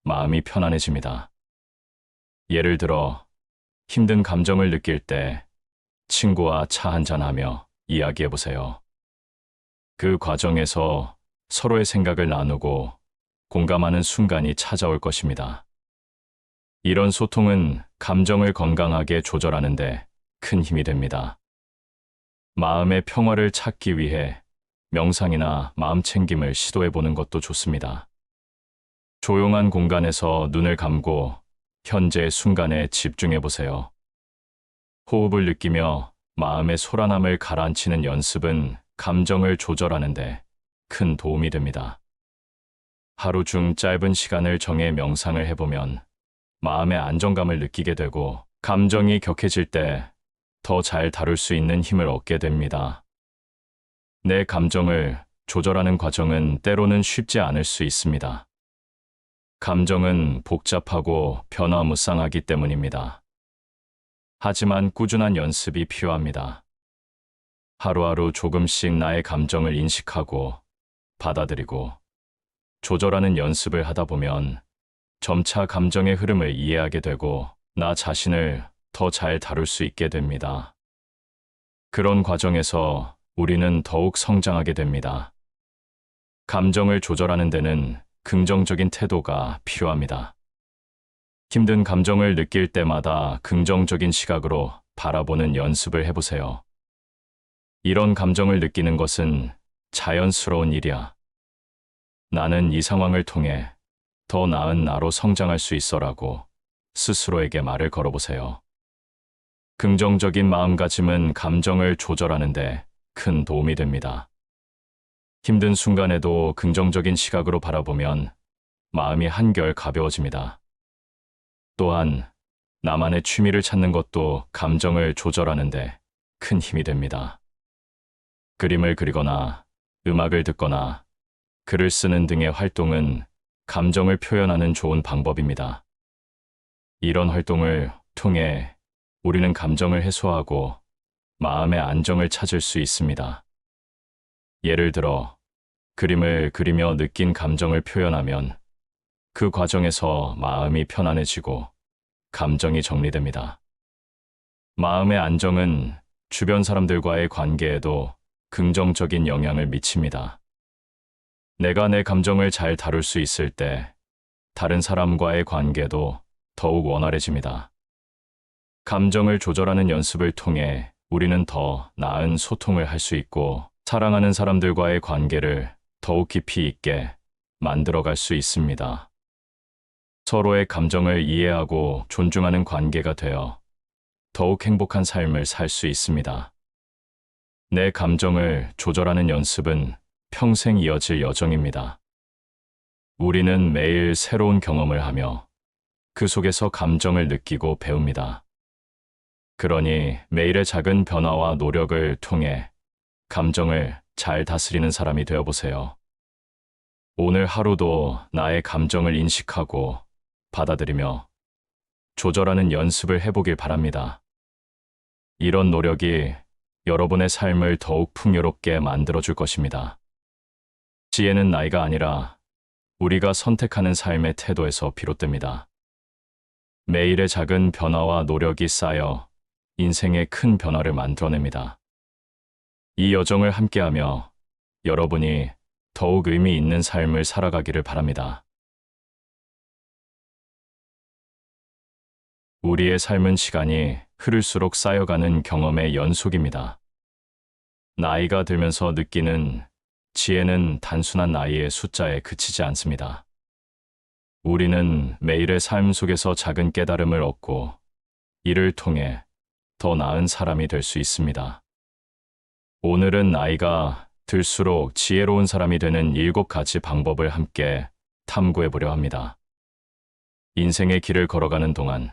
마음이 편안해집니다. 예를 들어, 힘든 감정을 느낄 때 친구와 차 한잔하며 이야기해보세요. 그 과정에서 서로의 생각을 나누고 공감하는 순간이 찾아올 것입니다. 이런 소통은 감정을 건강하게 조절하는 데 큰 힘이 됩니다. 마음의 평화를 찾기 위해 명상이나 마음 챙김을 시도해보는 것도 좋습니다. 조용한 공간에서 눈을 감고 현재의 순간에 집중해보세요. 호흡을 느끼며 마음의 소란함을 가라앉히는 연습은 감정을 조절하는 데 큰 도움이 됩니다. 하루 중 짧은 시간을 정해 명상을 해보면 마음의 안정감을 느끼게 되고 감정이 격해질 때 더 잘 다룰 수 있는 힘을 얻게 됩니다. 내 감정을 조절하는 과정은 때로는 쉽지 않을 수 있습니다. 감정은 복잡하고 변화무쌍하기 때문입니다. 하지만 꾸준한 연습이 필요합니다. 하루하루 조금씩 나의 감정을 인식하고 받아들이고 조절하는 연습을 하다 보면 점차 감정의 흐름을 이해하게 되고 나 자신을 더 잘 다룰 수 있게 됩니다. 그런 과정에서 우리는 더욱 성장하게 됩니다. 감정을 조절하는 데는 긍정적인 태도가 필요합니다. 힘든 감정을 느낄 때마다 긍정적인 시각으로 바라보는 연습을 해보세요. 이런 감정을 느끼는 것은 자연스러운 일이야. 나는 이 상황을 통해 더 나은 나로 성장할 수 있어라고 스스로에게 말을 걸어보세요. 긍정적인 마음가짐은 감정을 조절하는 데 큰 도움이 됩니다. 힘든 순간에도 긍정적인 시각으로 바라보면 마음이 한결 가벼워집니다. 또한 나만의 취미를 찾는 것도 감정을 조절하는데 큰 힘이 됩니다. 그림을 그리거나 음악을 듣거나 글을 쓰는 등의 활동은 감정을 표현하는 좋은 방법입니다. 이런 활동을 통해 우리는 감정을 해소하고 마음의 안정을 찾을 수 있습니다. 예를 들어, 그림을 그리며 느낀 감정을 표현하면 그 과정에서 마음이 편안해지고 감정이 정리됩니다. 마음의 안정은 주변 사람들과의 관계에도 긍정적인 영향을 미칩니다. 내가 내 감정을 잘 다룰 수 있을 때 다른 사람과의 관계도 더욱 원활해집니다. 감정을 조절하는 연습을 통해 우리는 더 나은 소통을 할 수 있고 사랑하는 사람들과의 관계를 더욱 깊이 있게 만들어갈 수 있습니다. 서로의 감정을 이해하고 존중하는 관계가 되어 더욱 행복한 삶을 살 수 있습니다. 내 감정을 조절하는 연습은 평생 이어질 여정입니다. 우리는 매일 새로운 경험을 하며 그 속에서 감정을 느끼고 배웁니다. 그러니 매일의 작은 변화와 노력을 통해 감정을 잘 다스리는 사람이 되어보세요. 오늘 하루도 나의 감정을 인식하고 받아들이며 조절하는 연습을 해보길 바랍니다. 이런 노력이 여러분의 삶을 더욱 풍요롭게 만들어줄 것입니다. 지혜는 나이가 아니라 우리가 선택하는 삶의 태도에서 비롯됩니다. 매일의 작은 변화와 노력이 쌓여 인생의 큰 변화를 만들어냅니다. 이 여정을 함께하며 여러분이 더욱 의미 있는 삶을 살아가기를 바랍니다. 우리의 삶은 시간이 흐를수록 쌓여가는 경험의 연속입니다. 나이가 들면서 느끼는 지혜는 단순한 나이의 숫자에 그치지 않습니다. 우리는 매일의 삶 속에서 작은 깨달음을 얻고 이를 통해 더 나은 사람이 될 수 있습니다. 오늘은 나이가 들수록 지혜로운 사람이 되는 7가지 방법을 함께 탐구해 보려 합니다. 인생의 길을 걸어가는 동안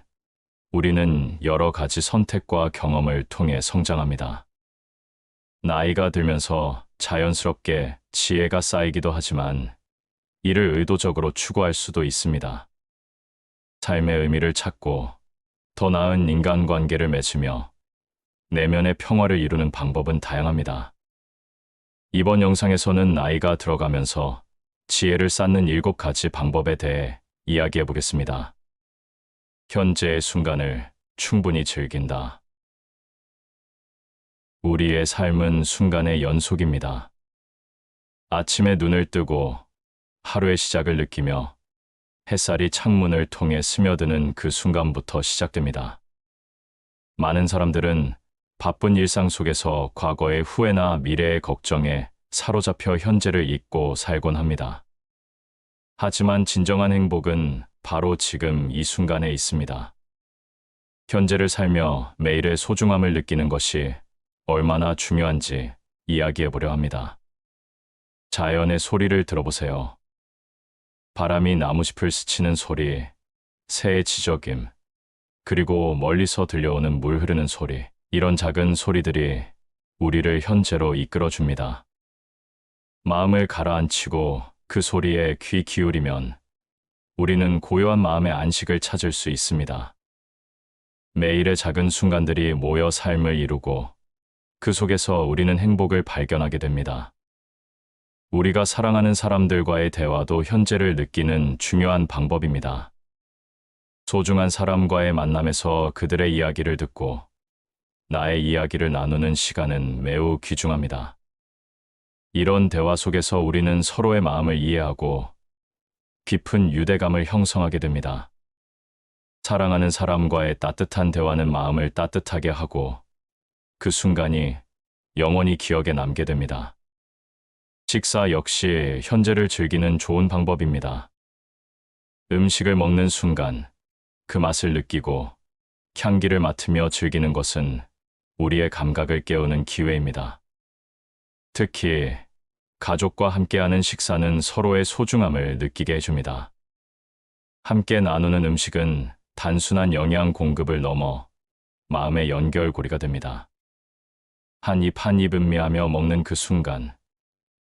우리는 여러 가지 선택과 경험을 통해 성장합니다. 나이가 들면서 자연스럽게 지혜가 쌓이기도 하지만 이를 의도적으로 추구할 수도 있습니다. 삶의 의미를 찾고 더 나은 인간관계를 맺으며 내면의 평화를 이루는 방법은 다양합니다. 이번 영상에서는 나이가 들어가면서 지혜를 쌓는 7가지 방법에 대해 이야기해 보겠습니다. 현재의 순간을 충분히 즐긴다. 우리의 삶은 순간의 연속입니다. 아침에 눈을 뜨고 하루의 시작을 느끼며 햇살이 창문을 통해 스며드는 그 순간부터 시작됩니다. 많은 사람들은 바쁜 일상 속에서 과거의 후회나 미래의 걱정에 사로잡혀 현재를 잊고 살곤 합니다. 하지만 진정한 행복은 바로 지금 이 순간에 있습니다. 현재를 살며 매일의 소중함을 느끼는 것이 얼마나 중요한지 이야기해 보려 합니다. 자연의 소리를 들어보세요. 바람이 나무짚을 스치는 소리, 새의 지저귐, 그리고 멀리서 들려오는 물 흐르는 소리. 이런 작은 소리들이 우리를 현재로 이끌어줍니다. 마음을 가라앉히고 그 소리에 귀 기울이면 우리는 고요한 마음의 안식을 찾을 수 있습니다. 매일의 작은 순간들이 모여 삶을 이루고 그 속에서 우리는 행복을 발견하게 됩니다. 우리가 사랑하는 사람들과의 대화도 현재를 느끼는 중요한 방법입니다. 소중한 사람과의 만남에서 그들의 이야기를 듣고 나의 이야기를 나누는 시간은 매우 귀중합니다. 이런 대화 속에서 우리는 서로의 마음을 이해하고 깊은 유대감을 형성하게 됩니다. 사랑하는 사람과의 따뜻한 대화는 마음을 따뜻하게 하고 그 순간이 영원히 기억에 남게 됩니다. 식사 역시 현재를 즐기는 좋은 방법입니다. 음식을 먹는 순간 그 맛을 느끼고 향기를 맡으며 즐기는 것은 우리의 감각을 깨우는 기회입니다. 특히 가족과 함께하는 식사는 서로의 소중함을 느끼게 해줍니다. 함께 나누는 음식은 단순한 영양 공급을 넘어 마음의 연결고리가 됩니다. 한 입 한 입 음미하며 먹는 그 순간,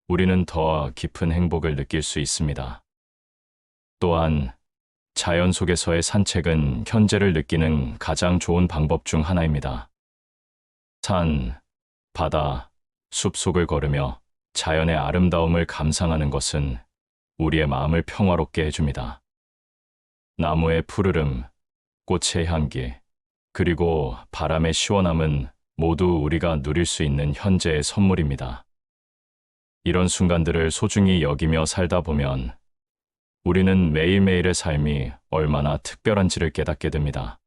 우리는 더 깊은 행복을 느낄 수 있습니다. 또한 자연 속에서의 산책은 현재를 느끼는 가장 좋은 방법 중 하나입니다. 산, 바다, 숲속을 걸으며 자연의 아름다움을 감상하는 것은 우리의 마음을 평화롭게 해줍니다. 나무의 푸르름, 꽃의 향기, 그리고 바람의 시원함은 모두 우리가 누릴 수 있는 현재의 선물입니다. 이런 순간들을 소중히 여기며 살다 보면 우리는 매일매일의 삶이 얼마나 특별한지를 깨닫게 됩니다.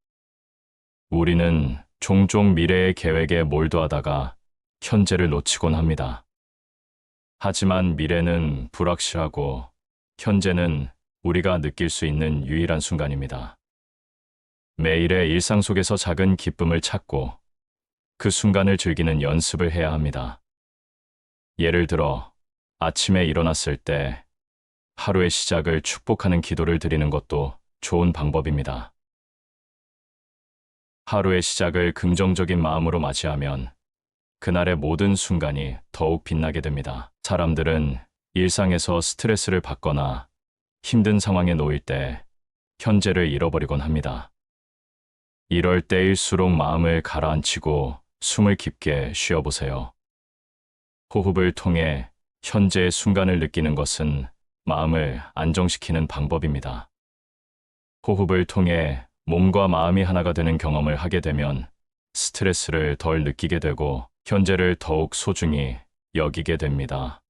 우리는 종종 미래의 계획에 몰두하다가 현재를 놓치곤 합니다. 하지만 미래는 불확실하고 현재는 우리가 느낄 수 있는 유일한 순간입니다. 매일의 일상 속에서 작은 기쁨을 찾고 그 순간을 즐기는 연습을 해야 합니다. 예를 들어, 아침에 일어났을 때 하루의 시작을 축복하는 기도를 드리는 것도 좋은 방법입니다. 하루의 시작을 긍정적인 마음으로 맞이하면 그날의 모든 순간이 더욱 빛나게 됩니다. 사람들은 일상에서 스트레스를 받거나 힘든 상황에 놓일 때 현재를 잃어버리곤 합니다. 이럴 때일수록 마음을 가라앉히고 숨을 깊게 쉬어보세요. 호흡을 통해 현재의 순간을 느끼는 것은 마음을 안정시키는 방법입니다. 호흡을 통해 몸과 마음이 하나가 되는 경험을 하게 되면 스트레스를 덜 느끼게 되고 현재를 더욱 소중히 여기게 됩니다.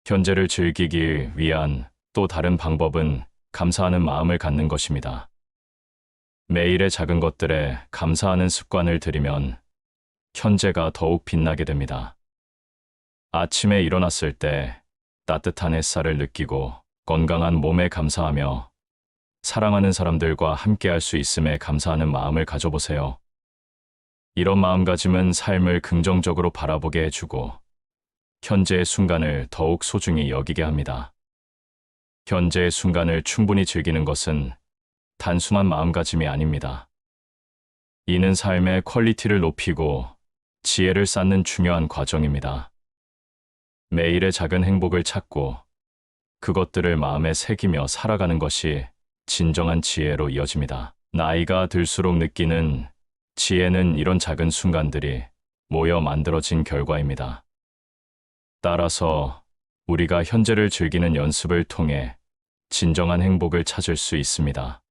현재를 즐기기 위한 또 다른 방법은 감사하는 마음을 갖는 것입니다. 매일의 작은 것들에 감사하는 습관을 들이면 현재가 더욱 빛나게 됩니다. 아침에 일어났을 때 따뜻한 햇살을 느끼고 건강한 몸에 감사하며 사랑하는 사람들과 함께할 수 있음에 감사하는 마음을 가져보세요. 이런 마음가짐은 삶을 긍정적으로 바라보게 해주고 현재의 순간을 더욱 소중히 여기게 합니다. 현재의 순간을 충분히 즐기는 것은 단순한 마음가짐이 아닙니다. 이는 삶의 퀄리티를 높이고 지혜를 쌓는 중요한 과정입니다. 매일의 작은 행복을 찾고 그것들을 마음에 새기며 살아가는 것이 진정한 지혜로 이어집니다. 나이가 들수록 느끼는 지혜는 이런 작은 순간들이 모여 만들어진 결과입니다. 따라서 우리가 현재를 즐기는 연습을 통해 진정한 행복을 찾을 수 있습니다.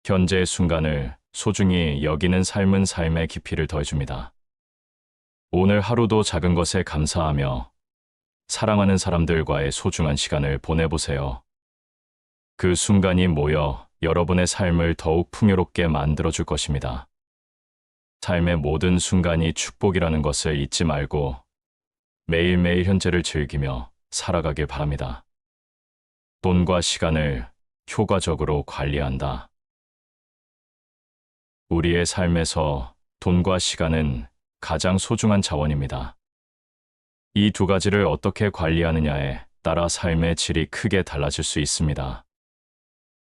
현재의 순간을 소중히 여기는 삶은 삶의 깊이를 더해줍니다. 오늘 하루도 작은 것에 감사하며 사랑하는 사람들과의 소중한 시간을 보내보세요. 그 순간이 모여 여러분의 삶을 더욱 풍요롭게 만들어줄 것입니다. 삶의 모든 순간이 축복이라는 것을 잊지 말고 매일매일 현재를 즐기며 살아가길 바랍니다. 돈과 시간을 효과적으로 관리한다. 우리의 삶에서 돈과 시간은 가장 소중한 자원입니다. 이 두 가지를 어떻게 관리하느냐에 따라 삶의 질이 크게 달라질 수 있습니다.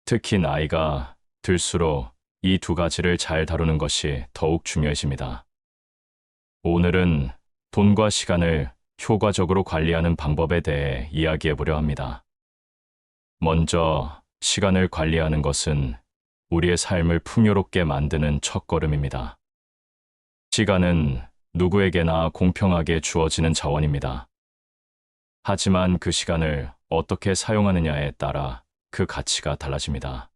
특히 나이가 들수록 이 두 가지를 잘 다루는 것이 더욱 중요해집니다. 오늘은 돈과 시간을 효과적으로 관리하는 방법에 대해 이야기해 보려 합니다. 먼저, 시간을 관리하는 것은 우리의 삶을 풍요롭게 만드는 첫걸음입니다. 시간은 누구에게나 공평하게 주어지는 자원입니다. 하지만 그 시간을 어떻게 사용하느냐에 따라 그 가치가 달라집니다.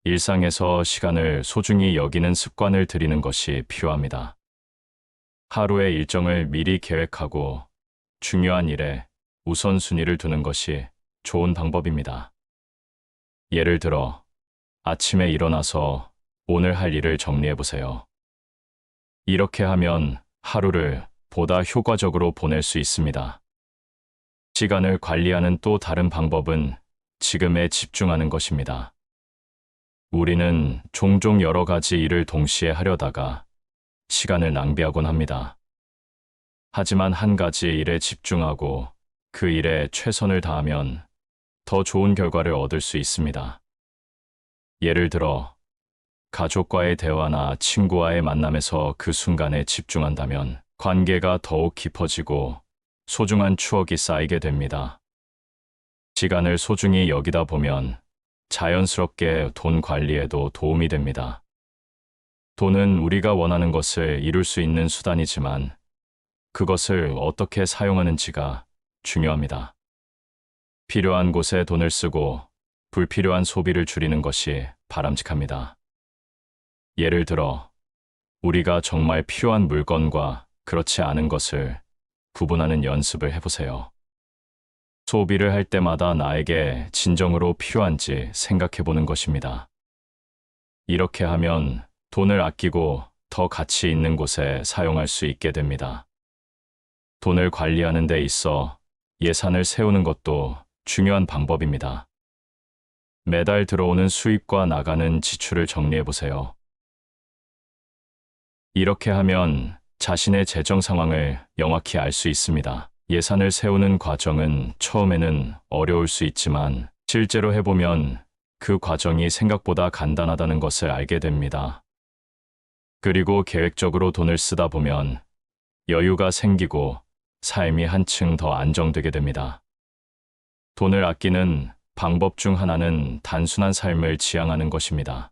일상에서 시간을 소중히 여기는 습관을 들이는 것이 필요합니다. 하루의 일정을 미리 계획하고 중요한 일에 우선순위를 두는 것이 좋은 방법입니다. 예를 들어, 아침에 일어나서 오늘 할 일을 정리해 보세요. 이렇게 하면 하루를 보다 효과적으로 보낼 수 있습니다. 시간을 관리하는 또 다른 방법은 지금에 집중하는 것입니다. 우리는 종종 여러 가지 일을 동시에 하려다가 시간을 낭비하곤 합니다. 하지만 한 가지 일에 집중하고 그 일에 최선을 다하면 더 좋은 결과를 얻을 수 있습니다. 예를 들어, 가족과의 대화나 친구와의 만남에서 그 순간에 집중한다면 관계가 더욱 깊어지고 소중한 추억이 쌓이게 됩니다. 시간을 소중히 여기다 보면 자연스럽게 돈 관리에도 도움이 됩니다. 돈은 우리가 원하는 것을 이룰 수 있는 수단이지만 그것을 어떻게 사용하는지가 중요합니다. 필요한 곳에 돈을 쓰고 불필요한 소비를 줄이는 것이 바람직합니다. 예를 들어, 우리가 정말 필요한 물건과 그렇지 않은 것을 구분하는 연습을 해보세요. 소비를 할 때마다 나에게 진정으로 필요한지 생각해 보는 것입니다. 이렇게 하면 돈을 아끼고 더 가치 있는 곳에 사용할 수 있게 됩니다. 돈을 관리하는 데 있어 예산을 세우는 것도 중요한 방법입니다. 매달 들어오는 수입과 나가는 지출을 정리해 보세요. 이렇게 하면 자신의 재정 상황을 명확히 알 수 있습니다. 예산을 세우는 과정은 처음에는 어려울 수 있지만 실제로 해보면 그 과정이 생각보다 간단하다는 것을 알게 됩니다. 그리고 계획적으로 돈을 쓰다 보면 여유가 생기고 삶이 한층 더 안정되게 됩니다. 돈을 아끼는 방법 중 하나는 단순한 삶을 지향하는 것입니다.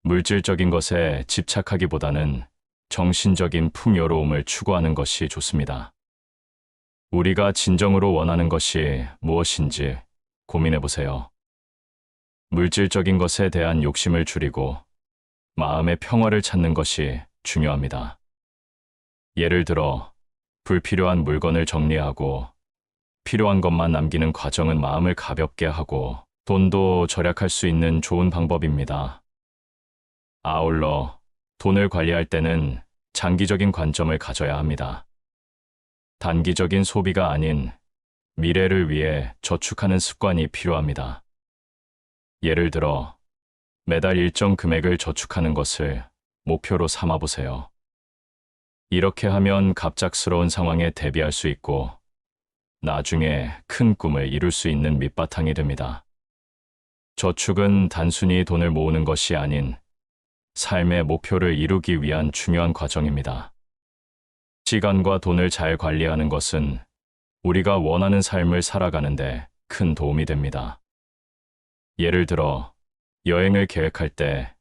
물질적인 것에 집착하기보다는 정신적인 풍요로움을 추구하는 것이 좋습니다. 우리가 진정으로 원하는 것이 무엇인지 고민해 보세요. 물질적인 것에 대한 욕심을 줄이고 마음의 평화를 찾는 것이 중요합니다. 예를 들어, 불필요한 물건을 정리하고 필요한 것만 남기는 과정은 마음을 가볍게 하고 돈도 절약할 수 있는 좋은 방법입니다. 아울러 돈을 관리할 때는 장기적인 관점을 가져야 합니다. 단기적인 소비가 아닌 미래를 위해 저축하는 습관이 필요합니다. 예를 들어, 매달 일정 금액을 저축하는 것을 목표로 삼아 보세요. 이렇게 하면 갑작스러운 상황에 대비할 수 있고 나중에 큰 꿈을 이룰 수 있는 밑바탕이 됩니다. 저축은 단순히 돈을 모으는 것이 아닌 삶의 목표를 이루기 위한 중요한 과정입니다. 시간과 돈을 잘 관리하는 것은 우리가 원하는 삶을 살아가는데 큰 도움이 됩니다. 예를 들어, 여행을 계획할 때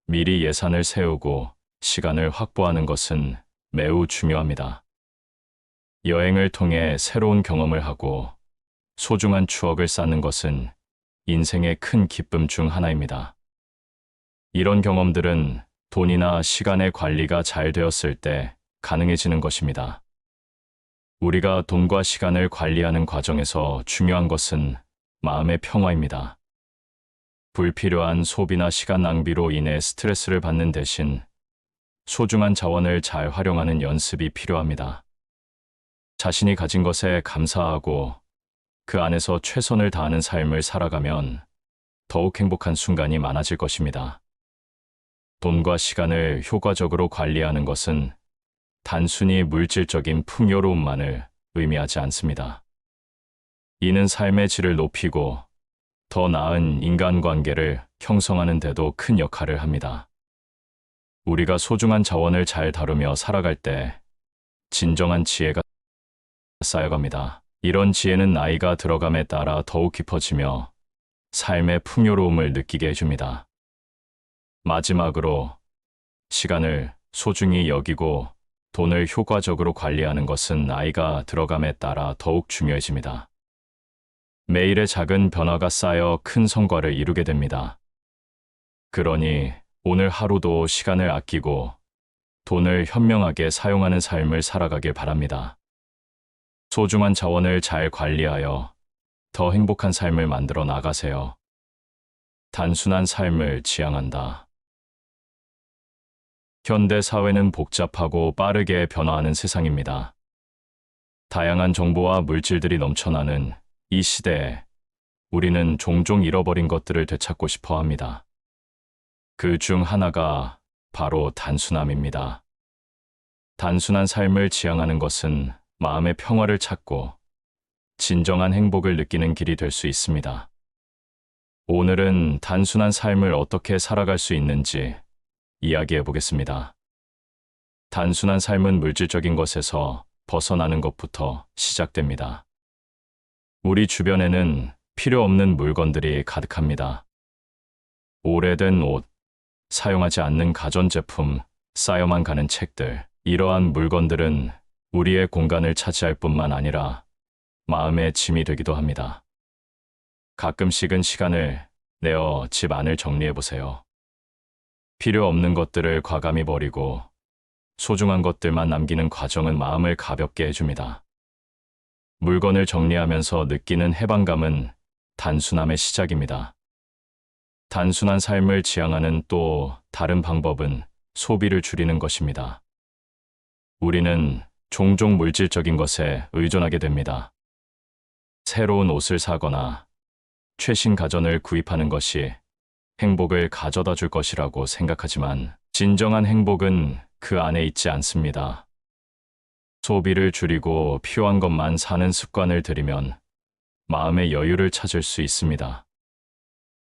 미리 예산을 세우고 시간을 확보하는 것은 매우 중요합니다. 여행을 통해 새로운 경험을 하고 소중한 추억을 쌓는 것은 인생의 큰 기쁨 중 하나입니다. 이런 경험들은 돈이나 시간의 관리가 잘 되었을 때 가능해지는 것입니다. 우리가 돈과 시간을 관리하는 과정에서 중요한 것은 마음의 평화입니다. 불필요한 소비나 시간 낭비로 인해 스트레스를 받는 대신 소중한 자원을 잘 활용하는 연습이 필요합니다. 자신이 가진 것에 감사하고 그 안에서 최선을 다하는 삶을 살아가면 더욱 행복한 순간이 많아질 것입니다. 돈과 시간을 효과적으로 관리하는 것은 단순히 물질적인 풍요로움만을 의미하지 않습니다. 이는 삶의 질을 높이고 더 나은 인간관계를 형성하는 데도 큰 역할을 합니다. 우리가 소중한 자원을 잘 다루며 살아갈 때 진정한 지혜가 쌓여갑니다. 이런 지혜는 나이가 들어감에 따라 더욱 깊어지며 삶의 풍요로움을 느끼게 해줍니다. 마지막으로, 시간을 소중히 여기고 돈을 효과적으로 관리하는 것은 나이가 들어감에 따라 더욱 중요해집니다. 매일의 작은 변화가 쌓여 큰 성과를 이루게 됩니다. 그러니 오늘 하루도 시간을 아끼고 돈을 현명하게 사용하는 삶을 살아가길 바랍니다. 소중한 자원을 잘 관리하여 더 행복한 삶을 만들어 나가세요. 단순한 삶을 지향한다. 현대 사회는 복잡하고 빠르게 변화하는 세상입니다. 다양한 정보와 물질들이 넘쳐나는 이 시대에 우리는 종종 잃어버린 것들을 되찾고 싶어 합니다. 그 중 하나가 바로 단순함입니다. 단순한 삶을 지향하는 것은 마음의 평화를 찾고 진정한 행복을 느끼는 길이 될 수 있습니다. 오늘은 단순한 삶을 어떻게 살아갈 수 있는지 이야기해 보겠습니다. 단순한 삶은 물질적인 것에서 벗어나는 것부터 시작됩니다. 우리 주변에는 필요 없는 물건들이 가득합니다. 오래된 옷, 사용하지 않는 가전제품, 쌓여만 가는 책들. 이러한 물건들은 우리의 공간을 차지할 뿐만 아니라 마음의 짐이 되기도 합니다. 가끔씩은 시간을 내어 집 안을 정리해 보세요. 필요 없는 것들을 과감히 버리고 소중한 것들만 남기는 과정은 마음을 가볍게 해줍니다. 물건을 정리하면서 느끼는 해방감은 단순함의 시작입니다. 단순한 삶을 지향하는 또 다른 방법은 소비를 줄이는 것입니다. 우리는 종종 물질적인 것에 의존하게 됩니다. 새로운 옷을 사거나 최신 가전을 구입하는 것이 행복을 가져다 줄 것이라고 생각하지만 진정한 행복은 그 안에 있지 않습니다. 소비를 줄이고 필요한 것만 사는 습관을 들이면 마음의 여유를 찾을 수 있습니다.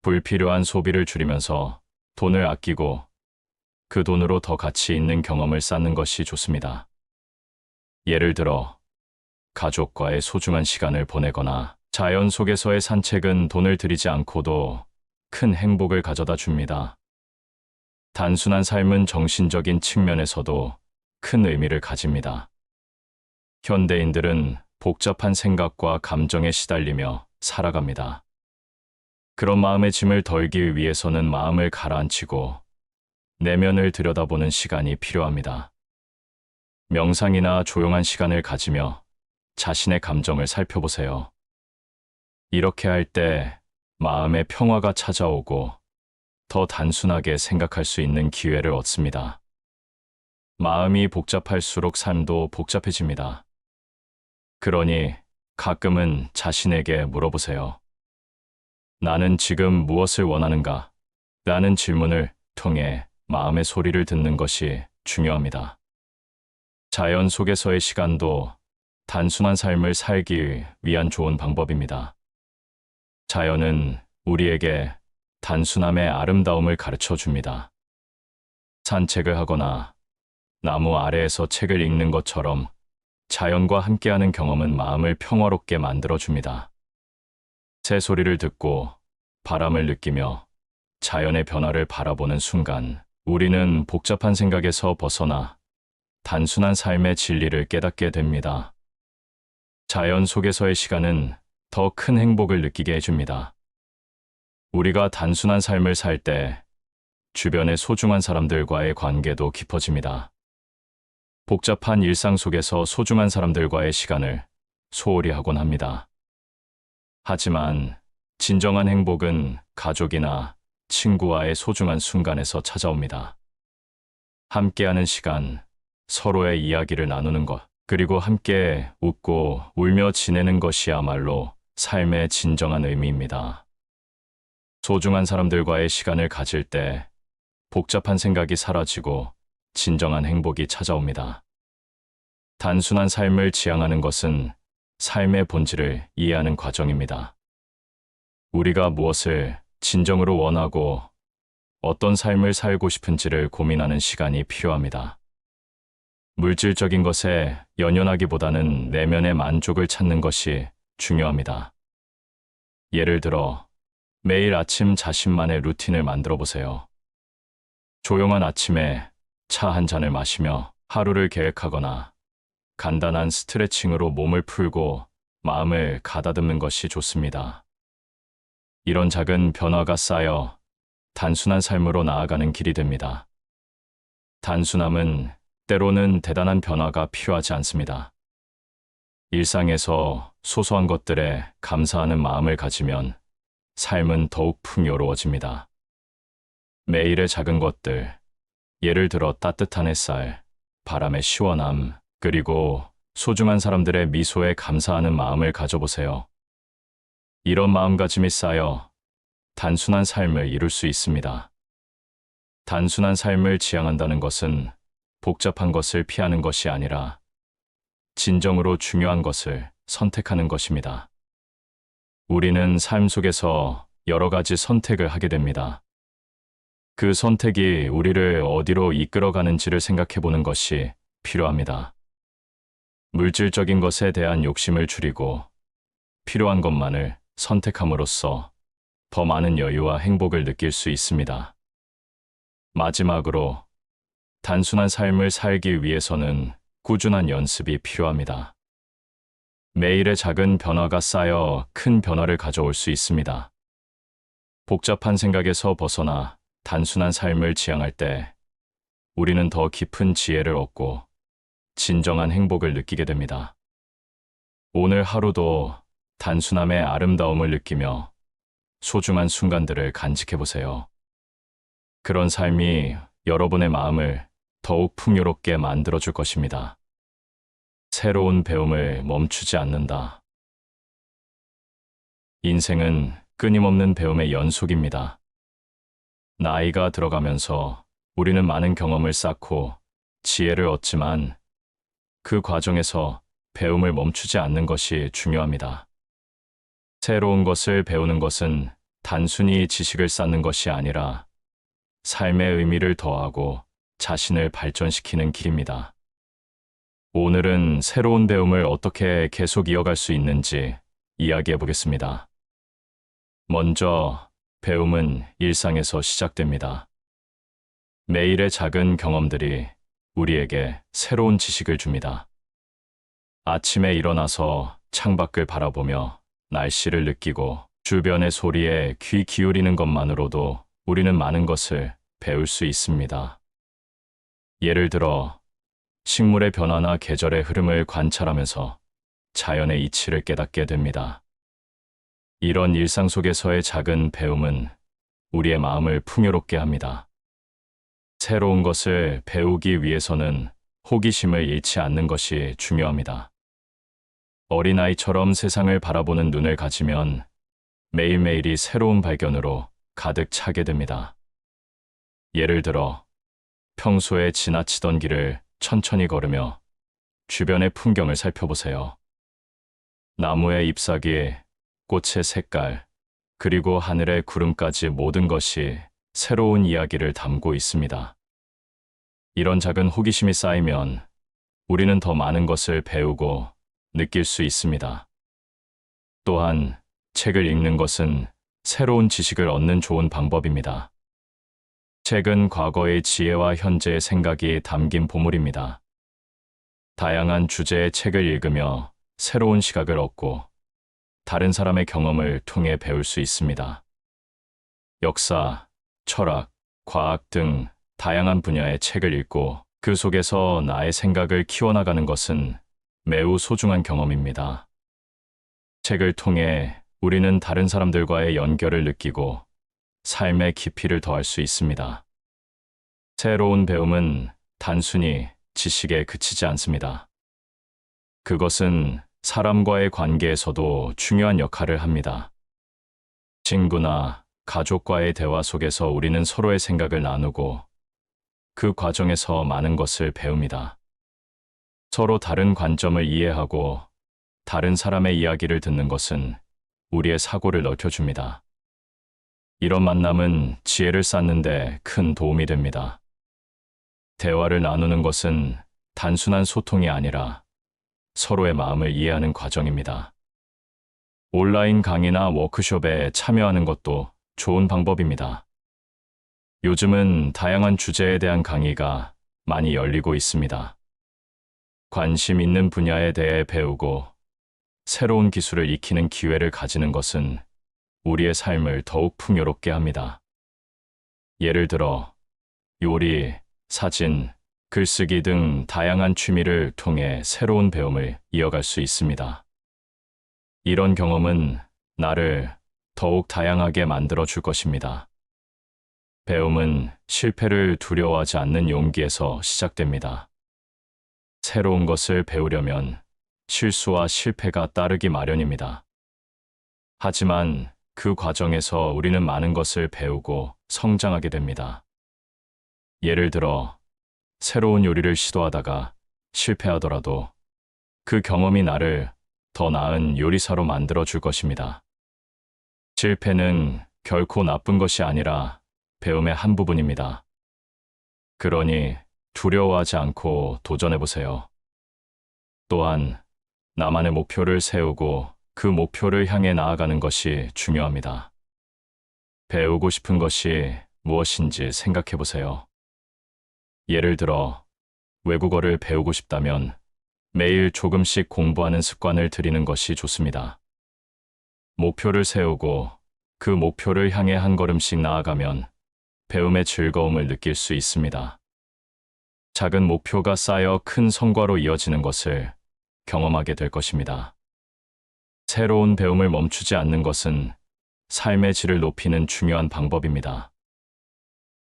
불필요한 소비를 줄이면서 돈을 아끼고 그 돈으로 더 가치 있는 경험을 쌓는 것이 좋습니다. 예를 들어, 가족과의 소중한 시간을 보내거나 자연 속에서의 산책은 돈을 들이지 않고도 큰 행복을 가져다 줍니다. 단순한 삶은 정신적인 측면에서도 큰 의미를 가집니다. 현대인들은 복잡한 생각과 감정에 시달리며 살아갑니다. 그런 마음의 짐을 덜기 위해서는 마음을 가라앉히고 내면을 들여다보는 시간이 필요합니다. 명상이나 조용한 시간을 가지며 자신의 감정을 살펴보세요. 이렇게 할 때 마음의 평화가 찾아오고 더 단순하게 생각할 수 있는 기회를 얻습니다. 마음이 복잡할수록 삶도 복잡해집니다. 그러니 가끔은 자신에게 물어보세요. 나는 지금 무엇을 원하는가? 라는 질문을 통해 마음의 소리를 듣는 것이 중요합니다. 자연 속에서의 시간도 단순한 삶을 살기 위한 좋은 방법입니다. 자연은 우리에게 단순함의 아름다움을 가르쳐 줍니다. 산책을 하거나 나무 아래에서 책을 읽는 것처럼 자연과 함께하는 경험은 마음을 평화롭게 만들어 줍니다. 새 소리를 듣고 바람을 느끼며 자연의 변화를 바라보는 순간 우리는 복잡한 생각에서 벗어나 단순한 삶의 진리를 깨닫게 됩니다. 자연 속에서의 시간은 더 큰 행복을 느끼게 해줍니다. 우리가 단순한 삶을 살 때 주변의 소중한 사람들과의 관계도 깊어집니다. 복잡한 일상 속에서 소중한 사람들과의 시간을 소홀히 하곤 합니다. 하지만 진정한 행복은 가족이나 친구와의 소중한 순간에서 찾아옵니다. 함께하는 시간, 서로의 이야기를 나누는 것, 그리고 함께 웃고 울며 지내는 것이야말로 삶의 진정한 의미입니다. 소중한 사람들과의 시간을 가질 때 복잡한 생각이 사라지고 진정한 행복이 찾아옵니다. 단순한 삶을 지향하는 것은 삶의 본질을 이해하는 과정입니다. 우리가 무엇을 진정으로 원하고 어떤 삶을 살고 싶은지를 고민하는 시간이 필요합니다. 물질적인 것에 연연하기보다는 내면의 만족을 찾는 것이 중요합니다. 예를 들어, 매일 아침 자신만의 루틴을 만들어 보세요. 조용한 아침에 차 한 잔을 마시며 하루를 계획하거나 간단한 스트레칭으로 몸을 풀고 마음을 가다듬는 것이 좋습니다. 이런 작은 변화가 쌓여 단순한 삶으로 나아가는 길이 됩니다. 단순함은 때로는 대단한 변화가 필요하지 않습니다. 일상에서 소소한 것들에 감사하는 마음을 가지면 삶은 더욱 풍요로워집니다. 매일의 작은 것들, 예를 들어 따뜻한 햇살, 바람의 시원함, 그리고 소중한 사람들의 미소에 감사하는 마음을 가져보세요. 이런 마음가짐이 쌓여 단순한 삶을 이룰 수 있습니다. 단순한 삶을 지향한다는 것은 복잡한 것을 피하는 것이 아니라 진정으로 중요한 것을 선택하는 것입니다. 우리는 삶 속에서 여러 가지 선택을 하게 됩니다. 그 선택이 우리를 어디로 이끌어가는지를 생각해 보는 것이 필요합니다. 물질적인 것에 대한 욕심을 줄이고 필요한 것만을 선택함으로써 더 많은 여유와 행복을 느낄 수 있습니다. 마지막으로, 단순한 삶을 살기 위해서는 꾸준한 연습이 필요합니다. 매일의 작은 변화가 쌓여 큰 변화를 가져올 수 있습니다. 복잡한 생각에서 벗어나 단순한 삶을 지향할 때 우리는 더 깊은 지혜를 얻고 진정한 행복을 느끼게 됩니다. 오늘 하루도 단순함의 아름다움을 느끼며 소중한 순간들을 간직해 보세요. 그런 삶이 여러분의 마음을 더욱 풍요롭게 만들어줄 것입니다. 새로운 배움을 멈추지 않는다. 인생은 끊임없는 배움의 연속입니다. 나이가 들어가면서 우리는 많은 경험을 쌓고 지혜를 얻지만 그 과정에서 배움을 멈추지 않는 것이 중요합니다. 새로운 것을 배우는 것은 단순히 지식을 쌓는 것이 아니라 삶의 의미를 더하고 자신을 발전시키는 길입니다. 오늘은 새로운 배움을 어떻게 계속 이어갈 수 있는지 이야기해 보겠습니다. 먼저, 배움은 일상에서 시작됩니다. 매일의 작은 경험들이 우리에게 새로운 지식을 줍니다. 아침에 일어나서 창밖을 바라보며 날씨를 느끼고 주변의 소리에 귀 기울이는 것만으로도 우리는 많은 것을 배울 수 있습니다. 예를 들어, 식물의 변화나 계절의 흐름을 관찰하면서 자연의 이치를 깨닫게 됩니다. 이런 일상 속에서의 작은 배움은 우리의 마음을 풍요롭게 합니다. 새로운 것을 배우기 위해서는 호기심을 잃지 않는 것이 중요합니다. 어린아이처럼 세상을 바라보는 눈을 가지면 매일매일이 새로운 발견으로 가득 차게 됩니다. 예를 들어, 평소에 지나치던 길을 천천히 걸으며 주변의 풍경을 살펴보세요. 나무의 잎사귀, 꽃의 색깔, 그리고 하늘의 구름까지 모든 것이 새로운 이야기를 담고 있습니다. 이런 작은 호기심이 쌓이면 우리는 더 많은 것을 배우고 느낄 수 있습니다. 또한 책을 읽는 것은 새로운 지식을 얻는 좋은 방법입니다. 책은 과거의 지혜와 현재의 생각이 담긴 보물입니다. 다양한 주제의 책을 읽으며 새로운 시각을 얻고 다른 사람의 경험을 통해 배울 수 있습니다. 역사, 철학, 과학 등 다양한 분야의 책을 읽고 그 속에서 나의 생각을 키워나가는 것은 매우 소중한 경험입니다. 책을 통해 우리는 다른 사람들과의 연결을 느끼고 삶의 깊이를 더할 수 있습니다. 새로운 배움은 단순히 지식에 그치지 않습니다. 그것은 사람과의 관계에서도 중요한 역할을 합니다. 친구나 가족과의 대화 속에서 우리는 서로의 생각을 나누고 그 과정에서 많은 것을 배웁니다. 서로 다른 관점을 이해하고 다른 사람의 이야기를 듣는 것은 우리의 사고를 넓혀줍니다. 이런 만남은 지혜를 쌓는 데 큰 도움이 됩니다. 대화를 나누는 것은 단순한 소통이 아니라 서로의 마음을 이해하는 과정입니다. 온라인 강의나 워크숍에 참여하는 것도 좋은 방법입니다. 요즘은 다양한 주제에 대한 강의가 많이 열리고 있습니다. 관심 있는 분야에 대해 배우고 새로운 기술을 익히는 기회를 가지는 것은 우리의 삶을 더욱 풍요롭게 합니다. 예를 들어, 요리, 사진, 글쓰기 등 다양한 취미를 통해 새로운 배움을 이어갈 수 있습니다. 이런 경험은 나를 더욱 다양하게 만들어 줄 것입니다. 배움은 실패를 두려워하지 않는 용기에서 시작됩니다. 새로운 것을 배우려면 실수와 실패가 따르기 마련입니다. 하지만 그 과정에서 우리는 많은 것을 배우고 성장하게 됩니다. 예를 들어, 새로운 요리를 시도하다가 실패하더라도 그 경험이 나를 더 나은 요리사로 만들어 줄 것입니다. 실패는 결코 나쁜 것이 아니라 배움의 한 부분입니다. 그러니 두려워하지 않고 도전해 보세요. 또한 나만의 목표를 세우고 그 목표를 향해 나아가는 것이 중요합니다. 배우고 싶은 것이 무엇인지 생각해 보세요. 예를 들어, 외국어를 배우고 싶다면 매일 조금씩 공부하는 습관을 들이는 것이 좋습니다. 목표를 세우고 그 목표를 향해 한 걸음씩 나아가면 배움의 즐거움을 느낄 수 있습니다. 작은 목표가 쌓여 큰 성과로 이어지는 것을 경험하게 될 것입니다. 새로운 배움을 멈추지 않는 것은 삶의 질을 높이는 중요한 방법입니다.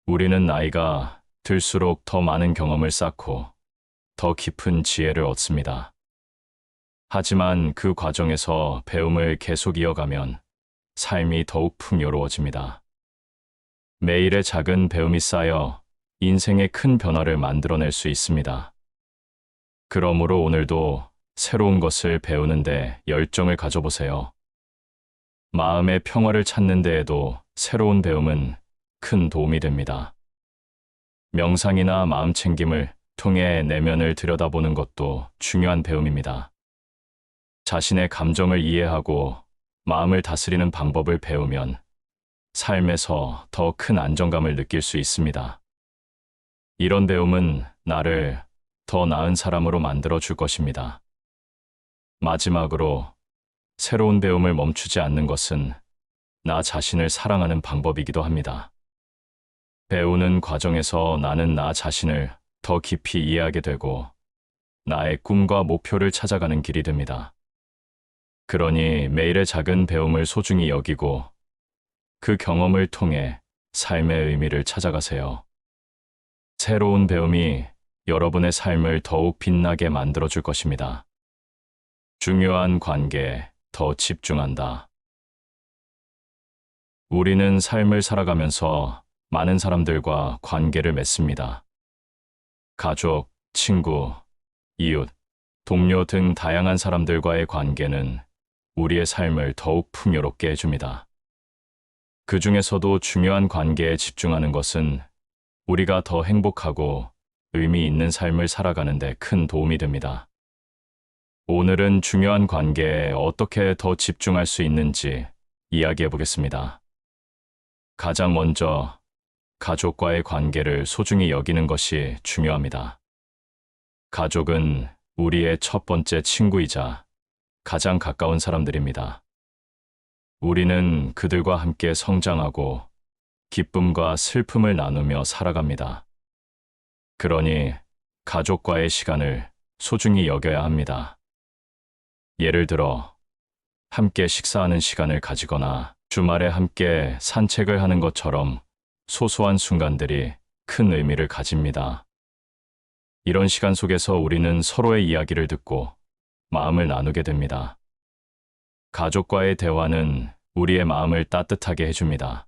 우리는 나이가 들수록 더 많은 경험을 쌓고 더 깊은 지혜를 얻습니다. 하지만 그 과정에서 배움을 계속 이어가면 삶이 더욱 풍요로워집니다. 매일의 작은 배움이 쌓여 인생의 큰 변화를 만들어낼 수 있습니다. 그러므로 오늘도 새로운 것을 배우는데 열정을 가져보세요. 마음의 평화를 찾는 데에도 새로운 배움은 큰 도움이 됩니다. 명상이나 마음 챙김을 통해 내면을 들여다보는 것도 중요한 배움입니다. 자신의 감정을 이해하고 마음을 다스리는 방법을 배우면 삶에서 더 큰 안정감을 느낄 수 있습니다. 이런 배움은 나를 더 나은 사람으로 만들어 줄 것입니다. 마지막으로 새로운 배움을 멈추지 않는 것은 나 자신을 사랑하는 방법이기도 합니다. 배우는 과정에서 나는 나 자신을 더 깊이 이해하게 되고 나의 꿈과 목표를 찾아가는 길이 됩니다. 그러니 매일의 작은 배움을 소중히 여기고 그 경험을 통해 삶의 의미를 찾아가세요. 새로운 배움이 여러분의 삶을 더욱 빛나게 만들어줄 것입니다. 중요한 관계에 더 집중한다. 우리는 삶을 살아가면서 많은 사람들과 관계를 맺습니다. 가족, 친구, 이웃, 동료 등 다양한 사람들과의 관계는 우리의 삶을 더욱 풍요롭게 해줍니다. 그 중에서도 중요한 관계에 집중하는 것은 우리가 더 행복하고 의미 있는 삶을 살아가는 데 큰 도움이 됩니다. 오늘은 중요한 관계에 어떻게 더 집중할 수 있는지 이야기해 보겠습니다. 가장 먼저 가족과의 관계를 소중히 여기는 것이 중요합니다. 가족은 우리의 첫 번째 친구이자 가장 가까운 사람들입니다. 우리는 그들과 함께 성장하고 기쁨과 슬픔을 나누며 살아갑니다. 그러니 가족과의 시간을 소중히 여겨야 합니다. 예를 들어, 함께 식사하는 시간을 가지거나 주말에 함께 산책을 하는 것처럼 소소한 순간들이 큰 의미를 가집니다. 이런 시간 속에서 우리는 서로의 이야기를 듣고 마음을 나누게 됩니다. 가족과의 대화는 우리의 마음을 따뜻하게 해줍니다.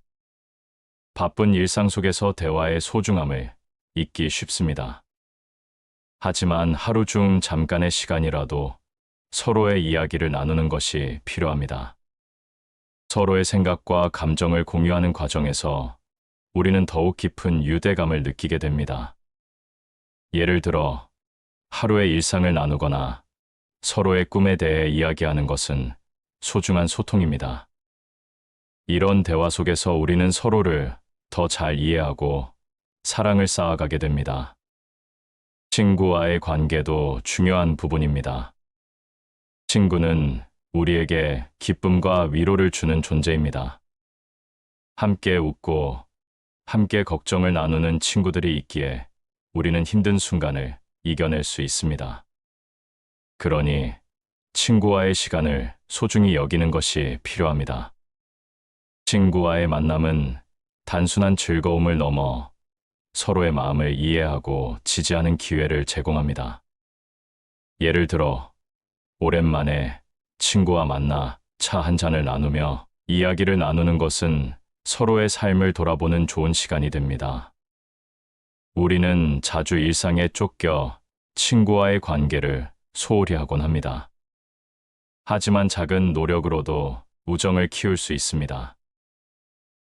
바쁜 일상 속에서 대화의 소중함을 잊기 쉽습니다. 하지만 하루 중 잠깐의 시간이라도 서로의 이야기를 나누는 것이 필요합니다. 서로의 생각과 감정을 공유하는 과정에서 우리는 더욱 깊은 유대감을 느끼게 됩니다. 예를 들어, 하루의 일상을 나누거나 서로의 꿈에 대해 이야기하는 것은 소중한 소통입니다. 이런 대화 속에서 우리는 서로를 더 잘 이해하고 사랑을 쌓아가게 됩니다. 친구와의 관계도 중요한 부분입니다. 친구는 우리에게 기쁨과 위로를 주는 존재입니다. 함께 웃고 함께 걱정을 나누는 친구들이 있기에 우리는 힘든 순간을 이겨낼 수 있습니다. 그러니 친구와의 시간을 소중히 여기는 것이 필요합니다. 친구와의 만남은 단순한 즐거움을 넘어 서로의 마음을 이해하고 지지하는 기회를 제공합니다. 예를 들어, 오랜만에 친구와 만나 차 한 잔을 나누며 이야기를 나누는 것은 서로의 삶을 돌아보는 좋은 시간이 됩니다. 우리는 자주 일상에 쫓겨 친구와의 관계를 소홀히 하곤 합니다. 하지만 작은 노력으로도 우정을 키울 수 있습니다.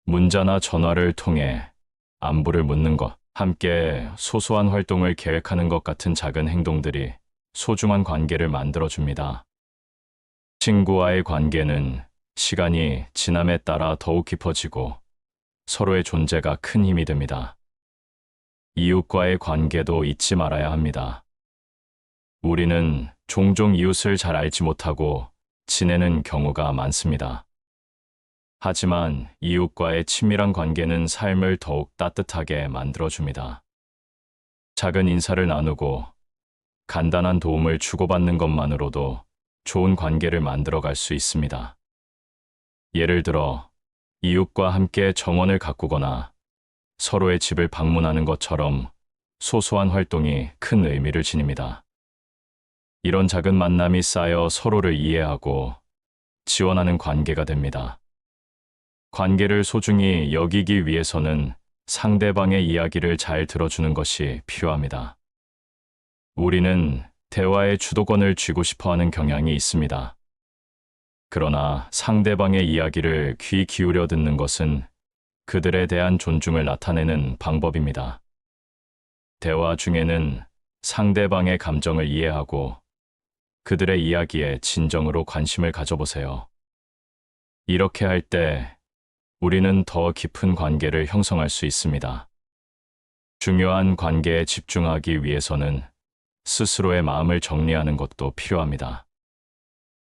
문자나 전화를 통해 안부를 묻는 것, 함께 소소한 활동을 계획하는 것 같은 작은 행동들이 소중한 관계를 만들어줍니다. 친구와의 관계는 시간이 지남에 따라 더욱 깊어지고 서로의 존재가 큰 힘이 됩니다. 이웃과의 관계도 잊지 말아야 합니다. 우리는 종종 이웃을 잘 알지 못하고 지내는 경우가 많습니다. 하지만 이웃과의 친밀한 관계는 삶을 더욱 따뜻하게 만들어줍니다. 작은 인사를 나누고 간단한 도움을 주고받는 것만으로도 좋은 관계를 만들어갈 수 있습니다. 예를 들어, 이웃과 함께 정원을 가꾸거나 서로의 집을 방문하는 것처럼 소소한 활동이 큰 의미를 지닙니다. 이런 작은 만남이 쌓여 서로를 이해하고 지원하는 관계가 됩니다. 관계를 소중히 여기기 위해서는 상대방의 이야기를 잘 들어주는 것이 필요합니다. 우리는 대화의 주도권을 쥐고 싶어 하는 경향이 있습니다. 그러나 상대방의 이야기를 귀 기울여 듣는 것은 그들에 대한 존중을 나타내는 방법입니다. 대화 중에는 상대방의 감정을 이해하고 그들의 이야기에 진정으로 관심을 가져보세요. 이렇게 할 때 우리는 더 깊은 관계를 형성할 수 있습니다. 중요한 관계에 집중하기 위해서는 스스로의 마음을 정리하는 것도 필요합니다.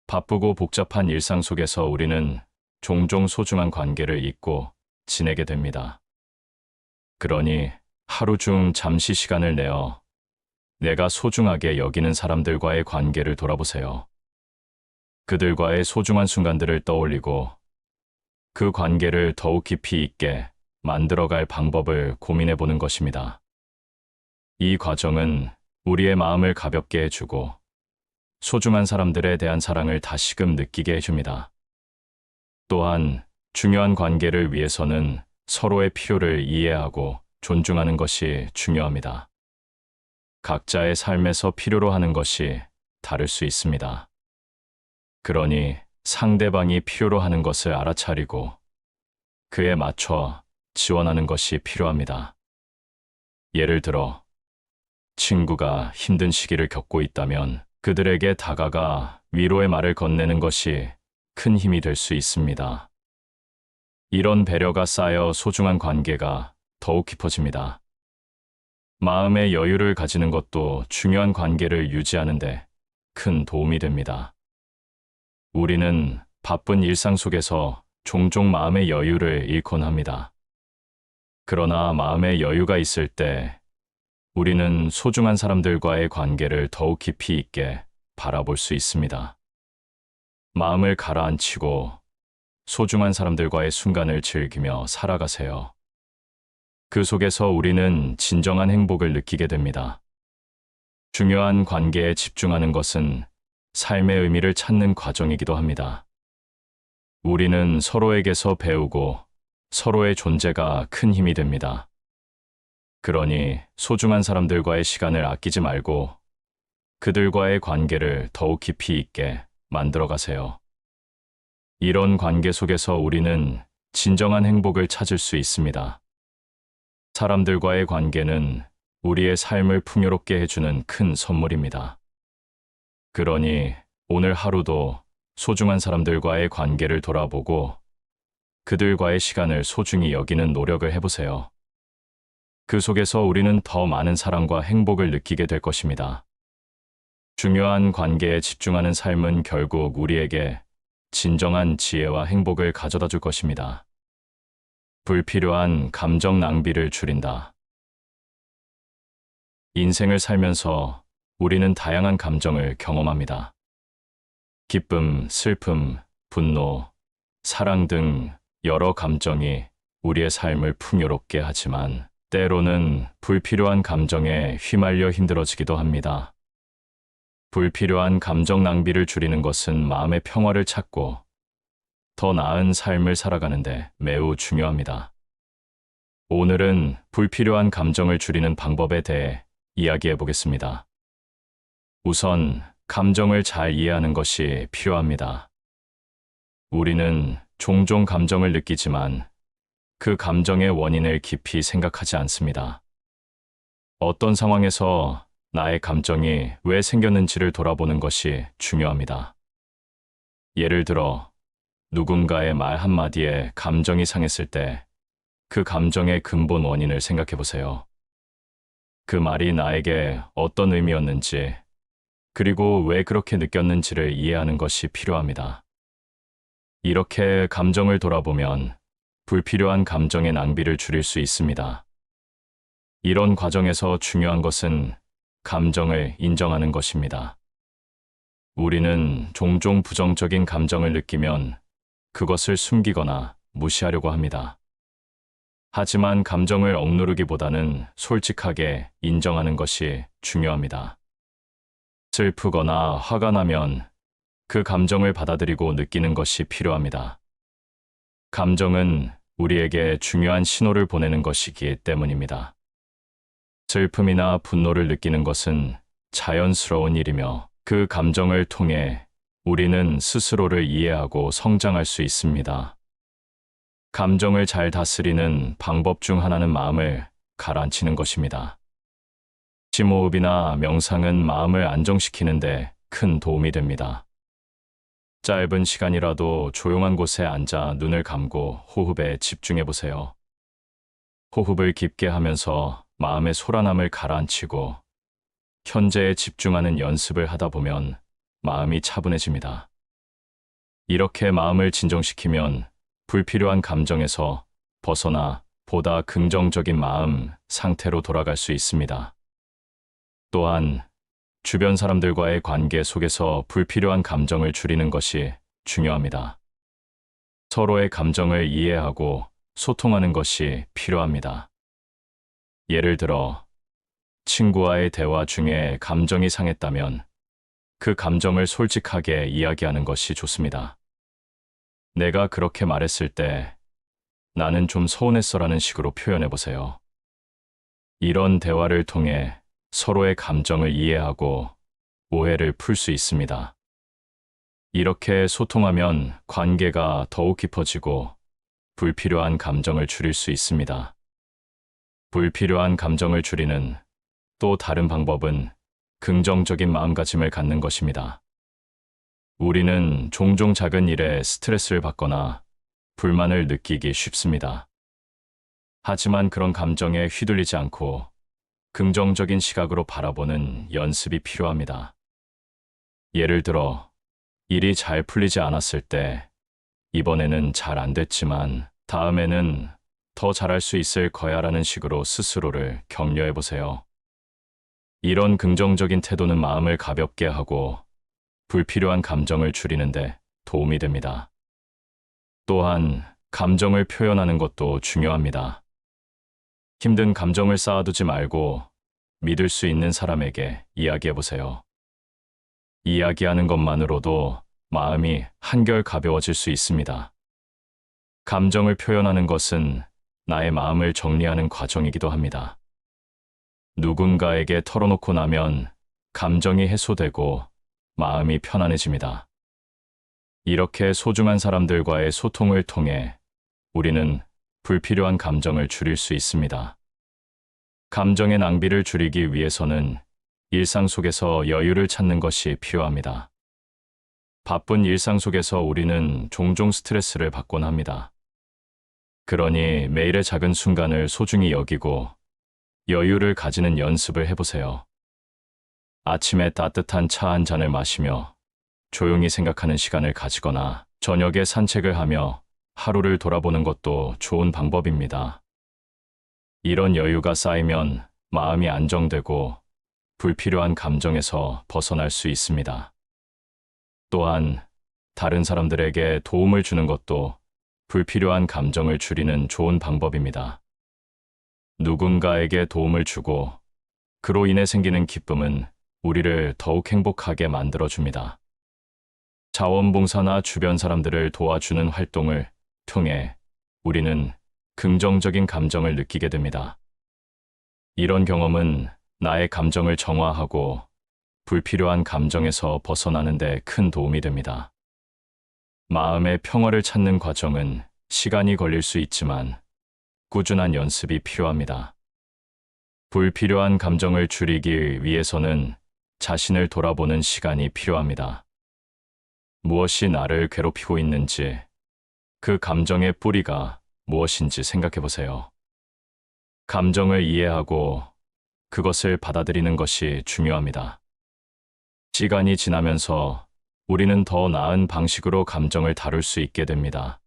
바쁘고 복잡한 일상 속에서 우리는 종종 소중한 관계를 잊고 지내게 됩니다. 그러니 하루 중 잠시 시간을 내어 내가 소중하게 여기는 사람들과의 관계를 돌아보세요. 그들과의 소중한 순간들을 떠올리고 그 관계를 더욱 깊이 있게 만들어갈 방법을 고민해 보는 것입니다. 이 과정은 우리의 마음을 가볍게 해주고 소중한 사람들에 대한 사랑을 다시금 느끼게 해줍니다. 또한 중요한 관계를 위해서는 서로의 필요를 이해하고 존중하는 것이 중요합니다. 각자의 삶에서 필요로 하는 것이 다를 수 있습니다. 그러니 상대방이 필요로 하는 것을 알아차리고 그에 맞춰 지원하는 것이 필요합니다. 예를 들어, 친구가 힘든 시기를 겪고 있다면 그들에게 다가가 위로의 말을 건네는 것이 큰 힘이 될 수 있습니다. 이런 배려가 쌓여 소중한 관계가 더욱 깊어집니다. 마음의 여유를 가지는 것도 중요한 관계를 유지하는 데 큰 도움이 됩니다. 우리는 바쁜 일상 속에서 종종 마음의 여유를 잃곤 합니다. 그러나 마음의 여유가 있을 때 우리는 소중한 사람들과의 관계를 더욱 깊이 있게 바라볼 수 있습니다. 마음을 가라앉히고 소중한 사람들과의 순간을 즐기며 살아가세요. 그 속에서 우리는 진정한 행복을 느끼게 됩니다. 중요한 관계에 집중하는 것은 삶의 의미를 찾는 과정이기도 합니다. 우리는 서로에게서 배우고 서로의 존재가 큰 힘이 됩니다. 그러니 소중한 사람들과의 시간을 아끼지 말고 그들과의 관계를 더욱 깊이 있게 만들어 가세요. 이런 관계 속에서 우리는 진정한 행복을 찾을 수 있습니다. 사람들과의 관계는 우리의 삶을 풍요롭게 해주는 큰 선물입니다. 그러니 오늘 하루도 소중한 사람들과의 관계를 돌아보고 그들과의 시간을 소중히 여기는 노력을 해보세요. 그 속에서 우리는 더 많은 사랑과 행복을 느끼게 될 것입니다. 중요한 관계에 집중하는 삶은 결국 우리에게 진정한 지혜와 행복을 가져다 줄 것입니다. 불필요한 감정 낭비를 줄인다. 인생을 살면서 우리는 다양한 감정을 경험합니다. 기쁨, 슬픔, 분노, 사랑 등 여러 감정이 우리의 삶을 풍요롭게 하지만 때로는 불필요한 감정에 휘말려 힘들어지기도 합니다. 불필요한 감정 낭비를 줄이는 것은 마음의 평화를 찾고 더 나은 삶을 살아가는데 매우 중요합니다. 오늘은 불필요한 감정을 줄이는 방법에 대해 이야기해 보겠습니다. 우선, 감정을 잘 이해하는 것이 필요합니다. 우리는 종종 감정을 느끼지만 그 감정의 원인을 깊이 생각하지 않습니다. 어떤 상황에서 나의 감정이 왜 생겼는지를 돌아보는 것이 중요합니다. 예를 들어, 누군가의 말 한마디에 감정이 상했을 때 그 감정의 근본 원인을 생각해 보세요. 그 말이 나에게 어떤 의미였는지, 그리고 왜 그렇게 느꼈는지를 이해하는 것이 필요합니다. 이렇게 감정을 돌아보면 불필요한 감정의 낭비를 줄일 수 있습니다. 이런 과정에서 중요한 것은 감정을 인정하는 것입니다. 우리는 종종 부정적인 감정을 느끼면 그것을 숨기거나 무시하려고 합니다. 하지만 감정을 억누르기보다는 솔직하게 인정하는 것이 중요합니다. 슬프거나 화가 나면 그 감정을 받아들이고 느끼는 것이 필요합니다. 감정은 우리에게 중요한 신호를 보내는 것이기 때문입니다. 슬픔이나 분노를 느끼는 것은 자연스러운 일이며 그 감정을 통해 우리는 스스로를 이해하고 성장할 수 있습니다. 감정을 잘 다스리는 방법 중 하나는 마음을 가라앉히는 것입니다. 심호흡이나 명상은 마음을 안정시키는데 큰 도움이 됩니다. 짧은 시간이라도 조용한 곳에 앉아 눈을 감고 호흡에 집중해 보세요. 호흡을 깊게 하면서 마음의 소란함을 가라앉히고 현재에 집중하는 연습을 하다 보면 마음이 차분해집니다. 이렇게 마음을 진정시키면 불필요한 감정에서 벗어나 보다 긍정적인 마음 상태로 돌아갈 수 있습니다. 또한 주변 사람들과의 관계 속에서 불필요한 감정을 줄이는 것이 중요합니다. 서로의 감정을 이해하고 소통하는 것이 필요합니다. 예를 들어, 친구와의 대화 중에 감정이 상했다면 그 감정을 솔직하게 이야기하는 것이 좋습니다. 내가 그렇게 말했을 때 나는 좀 서운했어라는 식으로 표현해 보세요. 이런 대화를 통해 서로의 감정을 이해하고 오해를 풀 수 있습니다. 이렇게 소통하면 관계가 더욱 깊어지고 불필요한 감정을 줄일 수 있습니다. 불필요한 감정을 줄이는 또 다른 방법은 긍정적인 마음가짐을 갖는 것입니다. 우리는 종종 작은 일에 스트레스를 받거나 불만을 느끼기 쉽습니다. 하지만 그런 감정에 휘둘리지 않고 긍정적인 시각으로 바라보는 연습이 필요합니다. 예를 들어, 일이 잘 풀리지 않았을 때, 이번에는 잘 안 됐지만 다음에는 더 잘할 수 있을 거야라는 식으로 스스로를 격려해 보세요. 이런 긍정적인 태도는 마음을 가볍게 하고 불필요한 감정을 줄이는데 도움이 됩니다. 또한 감정을 표현하는 것도 중요합니다. 힘든 감정을 쌓아두지 말고 믿을 수 있는 사람에게 이야기해 보세요. 이야기하는 것만으로도 마음이 한결 가벼워질 수 있습니다. 감정을 표현하는 것은 나의 마음을 정리하는 과정이기도 합니다. 누군가에게 털어놓고 나면 감정이 해소되고 마음이 편안해집니다. 이렇게 소중한 사람들과의 소통을 통해 우리는 불필요한 감정을 줄일 수 있습니다. 감정의 낭비를 줄이기 위해서는 일상 속에서 여유를 찾는 것이 필요합니다. 바쁜 일상 속에서 우리는 종종 스트레스를 받곤 합니다. 그러니 매일의 작은 순간을 소중히 여기고 여유를 가지는 연습을 해보세요. 아침에 따뜻한 차 한 잔을 마시며 조용히 생각하는 시간을 가지거나 저녁에 산책을 하며 하루를 돌아보는 것도 좋은 방법입니다. 이런 여유가 쌓이면 마음이 안정되고 불필요한 감정에서 벗어날 수 있습니다. 또한 다른 사람들에게 도움을 주는 것도 불필요한 감정을 줄이는 좋은 방법입니다. 누군가에게 도움을 주고 그로 인해 생기는 기쁨은 우리를 더욱 행복하게 만들어줍니다. 자원봉사나 주변 사람들을 도와주는 활동을 통해 우리는 긍정적인 감정을 느끼게 됩니다. 이런 경험은 나의 감정을 정화하고 불필요한 감정에서 벗어나는 데 큰 도움이 됩니다. 마음의 평화를 찾는 과정은 시간이 걸릴 수 있지만 꾸준한 연습이 필요합니다. 불필요한 감정을 줄이기 위해서는 자신을 돌아보는 시간이 필요합니다. 무엇이 나를 괴롭히고 있는지, 그 감정의 뿌리가 무엇인지 생각해 보세요. 감정을 이해하고 그것을 받아들이는 것이 중요합니다. 시간이 지나면서 우리는 더 나은 방식으로 감정을 다룰 수 있게 됩니다.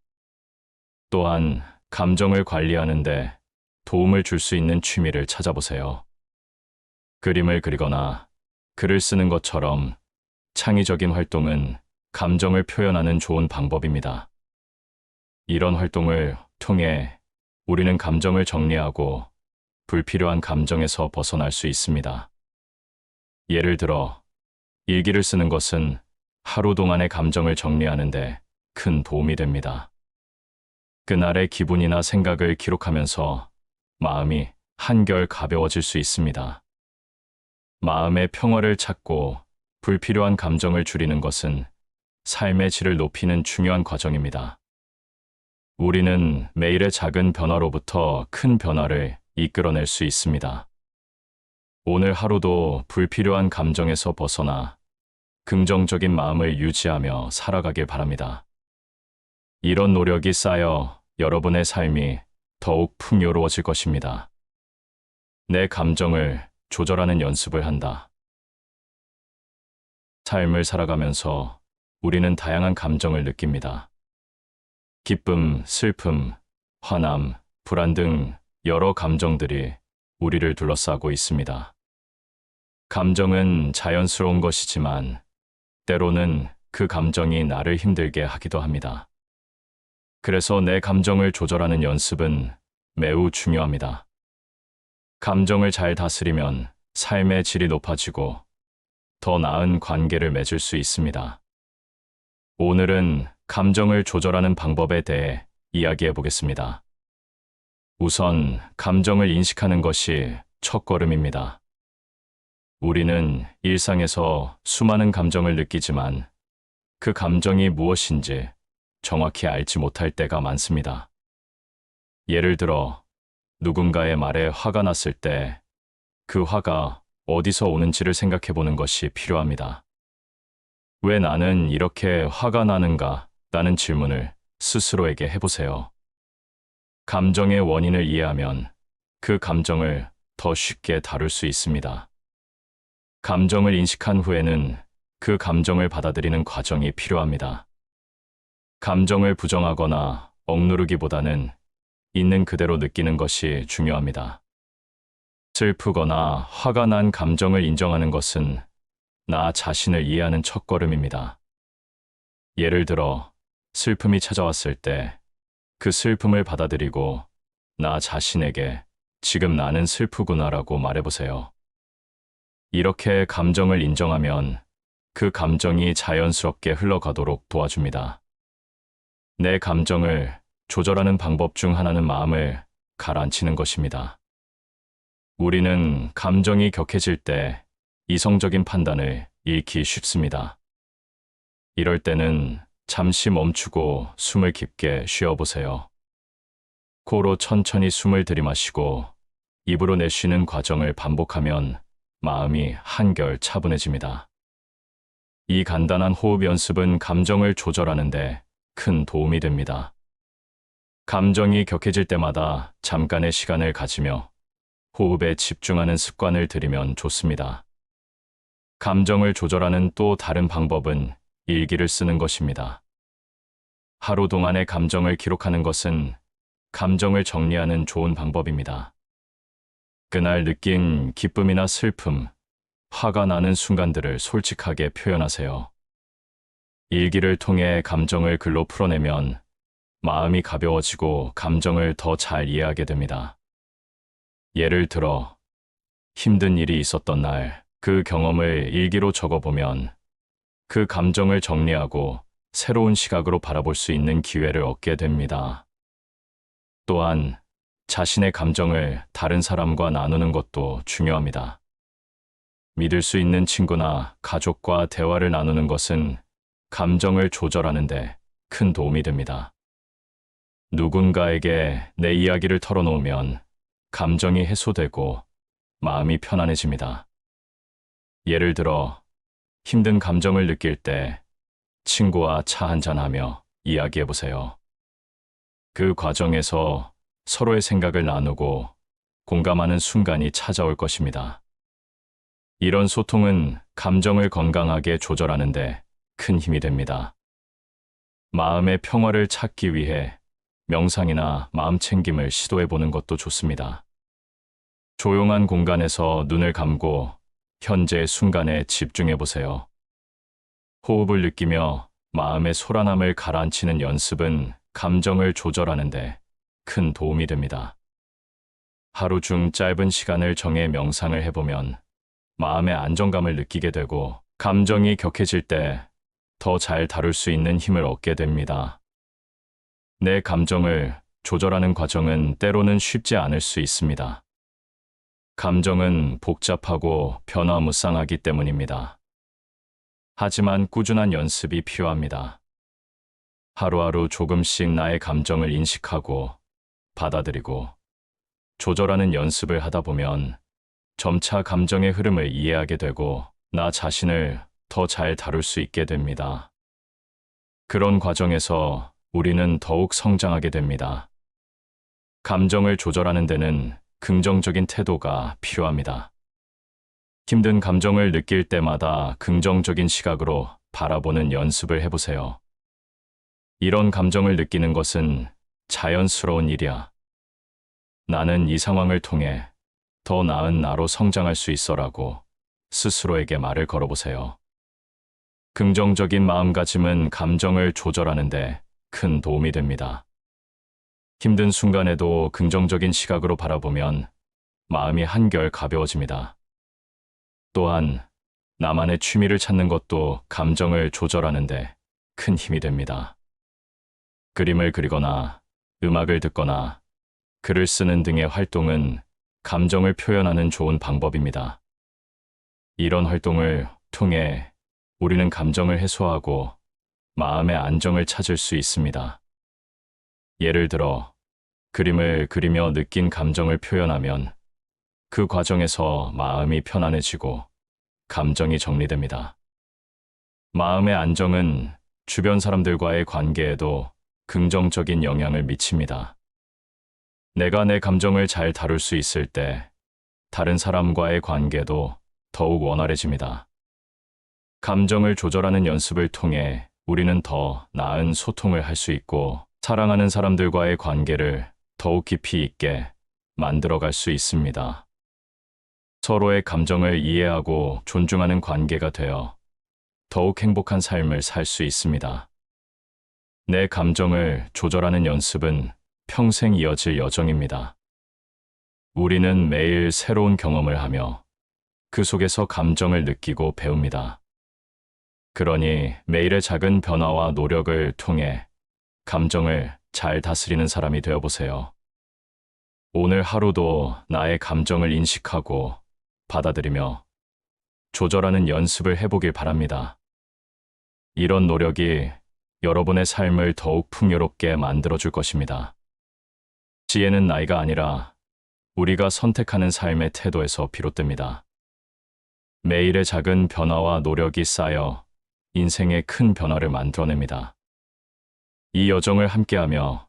또한 감정을 관리하는데 도움을 줄 수 있는 취미를 찾아보세요. 그림을 그리거나 글을 쓰는 것처럼 창의적인 활동은 감정을 표현하는 좋은 방법입니다. 이런 활동을 통해 우리는 감정을 정리하고 불필요한 감정에서 벗어날 수 있습니다. 예를 들어, 일기를 쓰는 것은 하루 동안의 감정을 정리하는 데 큰 도움이 됩니다. 그날의 기분이나 생각을 기록하면서 마음이 한결 가벼워질 수 있습니다. 마음의 평화를 찾고 불필요한 감정을 줄이는 것은 삶의 질을 높이는 중요한 과정입니다. 우리는 매일의 작은 변화로부터 큰 변화를 이끌어낼 수 있습니다. 오늘 하루도 불필요한 감정에서 벗어나 긍정적인 마음을 유지하며 살아가길 바랍니다. 이런 노력이 쌓여 여러분의 삶이 더욱 풍요로워질 것입니다. 내 감정을 조절하는 연습을 한다. 삶을 살아가면서 우리는 다양한 감정을 느낍니다. 기쁨, 슬픔, 화남, 불안 등 여러 감정들이 우리를 둘러싸고 있습니다. 감정은 자연스러운 것이지만 때로는 그 감정이 나를 힘들게 하기도 합니다. 그래서 내 감정을 조절하는 연습은 매우 중요합니다. 감정을 잘 다스리면 삶의 질이 높아지고 더 나은 관계를 맺을 수 있습니다. 오늘은 감정을 조절하는 방법에 대해 이야기해 보겠습니다. 우선 감정을 인식하는 것이 첫걸음입니다. 우리는 일상에서 수많은 감정을 느끼지만 그 감정이 무엇인지 정확히 알지 못할 때가 많습니다. 예를 들어, 누군가의 말에 화가 났을 때 그 화가 어디서 오는지를 생각해 보는 것이 필요합니다. 왜 나는 이렇게 화가 나는가? 라는 질문을 스스로에게 해보세요. 감정의 원인을 이해하면 그 감정을 더 쉽게 다룰 수 있습니다. 감정을 인식한 후에는 그 감정을 받아들이는 과정이 필요합니다. 감정을 부정하거나 억누르기보다는 있는 그대로 느끼는 것이 중요합니다. 슬프거나 화가 난 감정을 인정하는 것은 나 자신을 이해하는 첫걸음입니다. 예를 들어, 슬픔이 찾아왔을 때 그 슬픔을 받아들이고 나 자신에게 지금 나는 슬프구나라고 말해보세요. 이렇게 감정을 인정하면 그 감정이 자연스럽게 흘러가도록 도와줍니다. 내 감정을 조절하는 방법 중 하나는 마음을 가라앉히는 것입니다. 우리는 감정이 격해질 때 이성적인 판단을 잃기 쉽습니다. 이럴 때는 잠시 멈추고 숨을 깊게 쉬어보세요. 코로 천천히 숨을 들이마시고 입으로 내쉬는 과정을 반복하면 마음이 한결 차분해집니다. 이 간단한 호흡 연습은 감정을 조절하는 데 큰 도움이 됩니다. 감정이 격해질 때마다 잠깐의 시간을 가지며 호흡에 집중하는 습관을 들이면 좋습니다. 감정을 조절하는 또 다른 방법은 일기를 쓰는 것입니다. 하루 동안의 감정을 기록하는 것은 감정을 정리하는 좋은 방법입니다. 그날 느낀 기쁨이나 슬픔, 화가 나는 순간들을 솔직하게 표현하세요. 일기를 통해 감정을 글로 풀어내면 마음이 가벼워지고 감정을 더 잘 이해하게 됩니다. 예를 들어, 힘든 일이 있었던 날, 그 경험을 일기로 적어보면 그 감정을 정리하고 새로운 시각으로 바라볼 수 있는 기회를 얻게 됩니다. 또한 자신의 감정을 다른 사람과 나누는 것도 중요합니다. 믿을 수 있는 친구나 가족과 대화를 나누는 것은 감정을 조절하는 데 큰 도움이 됩니다. 누군가에게 내 이야기를 털어놓으면 감정이 해소되고 마음이 편안해집니다. 예를 들어, 힘든 감정을 느낄 때 친구와 차 한잔하며 이야기해 보세요. 그 과정에서 서로의 생각을 나누고 공감하는 순간이 찾아올 것입니다. 이런 소통은 감정을 건강하게 조절하는 데 큰 힘이 됩니다. 마음의 평화를 찾기 위해 명상이나 마음 챙김을 시도해 보는 것도 좋습니다. 조용한 공간에서 눈을 감고 현재의 순간에 집중해 보세요. 호흡을 느끼며 마음의 소란함을 가라앉히는 연습은 감정을 조절하는 데 큰 도움이 됩니다. 하루 중 짧은 시간을 정해 명상을 해보면 마음의 안정감을 느끼게 되고 감정이 격해질 때 더 잘 다룰 수 있는 힘을 얻게 됩니다. 내 감정을 조절하는 과정은 때로는 쉽지 않을 수 있습니다. 감정은 복잡하고 변화무쌍하기 때문입니다. 하지만 꾸준한 연습이 필요합니다. 하루하루 조금씩 나의 감정을 인식하고 받아들이고 조절하는 연습을 하다 보면 점차 감정의 흐름을 이해하게 되고 나 자신을 더 잘 다룰 수 있게 됩니다. 그런 과정에서 우리는 더욱 성장하게 됩니다. 감정을 조절하는 데는 긍정적인 태도가 필요합니다. 힘든 감정을 느낄 때마다 긍정적인 시각으로 바라보는 연습을 해보세요. 이런 감정을 느끼는 것은 자연스러운 일이야. 나는 이 상황을 통해 더 나은 나로 성장할 수 있어라고 스스로에게 말을 걸어보세요. 긍정적인 마음가짐은 감정을 조절하는 데 큰 도움이 됩니다. 힘든 순간에도 긍정적인 시각으로 바라보면 마음이 한결 가벼워집니다. 또한 나만의 취미를 찾는 것도 감정을 조절하는 데 큰 힘이 됩니다. 그림을 그리거나 음악을 듣거나 글을 쓰는 등의 활동은 감정을 표현하는 좋은 방법입니다. 이런 활동을 통해 우리는 감정을 해소하고 마음의 안정을 찾을 수 있습니다. 예를 들어, 그림을 그리며 느낀 감정을 표현하면 그 과정에서 마음이 편안해지고 감정이 정리됩니다. 마음의 안정은 주변 사람들과의 관계에도 긍정적인 영향을 미칩니다. 내가 내 감정을 잘 다룰 수 있을 때 다른 사람과의 관계도 더욱 원활해집니다. 감정을 조절하는 연습을 통해 우리는 더 나은 소통을 할 수 있고 사랑하는 사람들과의 관계를 더욱 깊이 있게 만들어갈 수 있습니다. 서로의 감정을 이해하고 존중하는 관계가 되어 더욱 행복한 삶을 살 수 있습니다. 내 감정을 조절하는 연습은 평생 이어질 여정입니다. 우리는 매일 새로운 경험을 하며 그 속에서 감정을 느끼고 배웁니다. 그러니 매일의 작은 변화와 노력을 통해 감정을 잘 다스리는 사람이 되어보세요. 오늘 하루도 나의 감정을 인식하고 받아들이며 조절하는 연습을 해보길 바랍니다. 이런 노력이 여러분의 삶을 더욱 풍요롭게 만들어줄 것입니다. 지혜는 나이가 아니라 우리가 선택하는 삶의 태도에서 비롯됩니다. 매일의 작은 변화와 노력이 쌓여 인생의 큰 변화를 만들어냅니다. 이 여정을 함께하며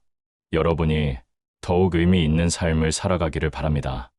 여러분이 더욱 의미 있는 삶을 살아가기를 바랍니다.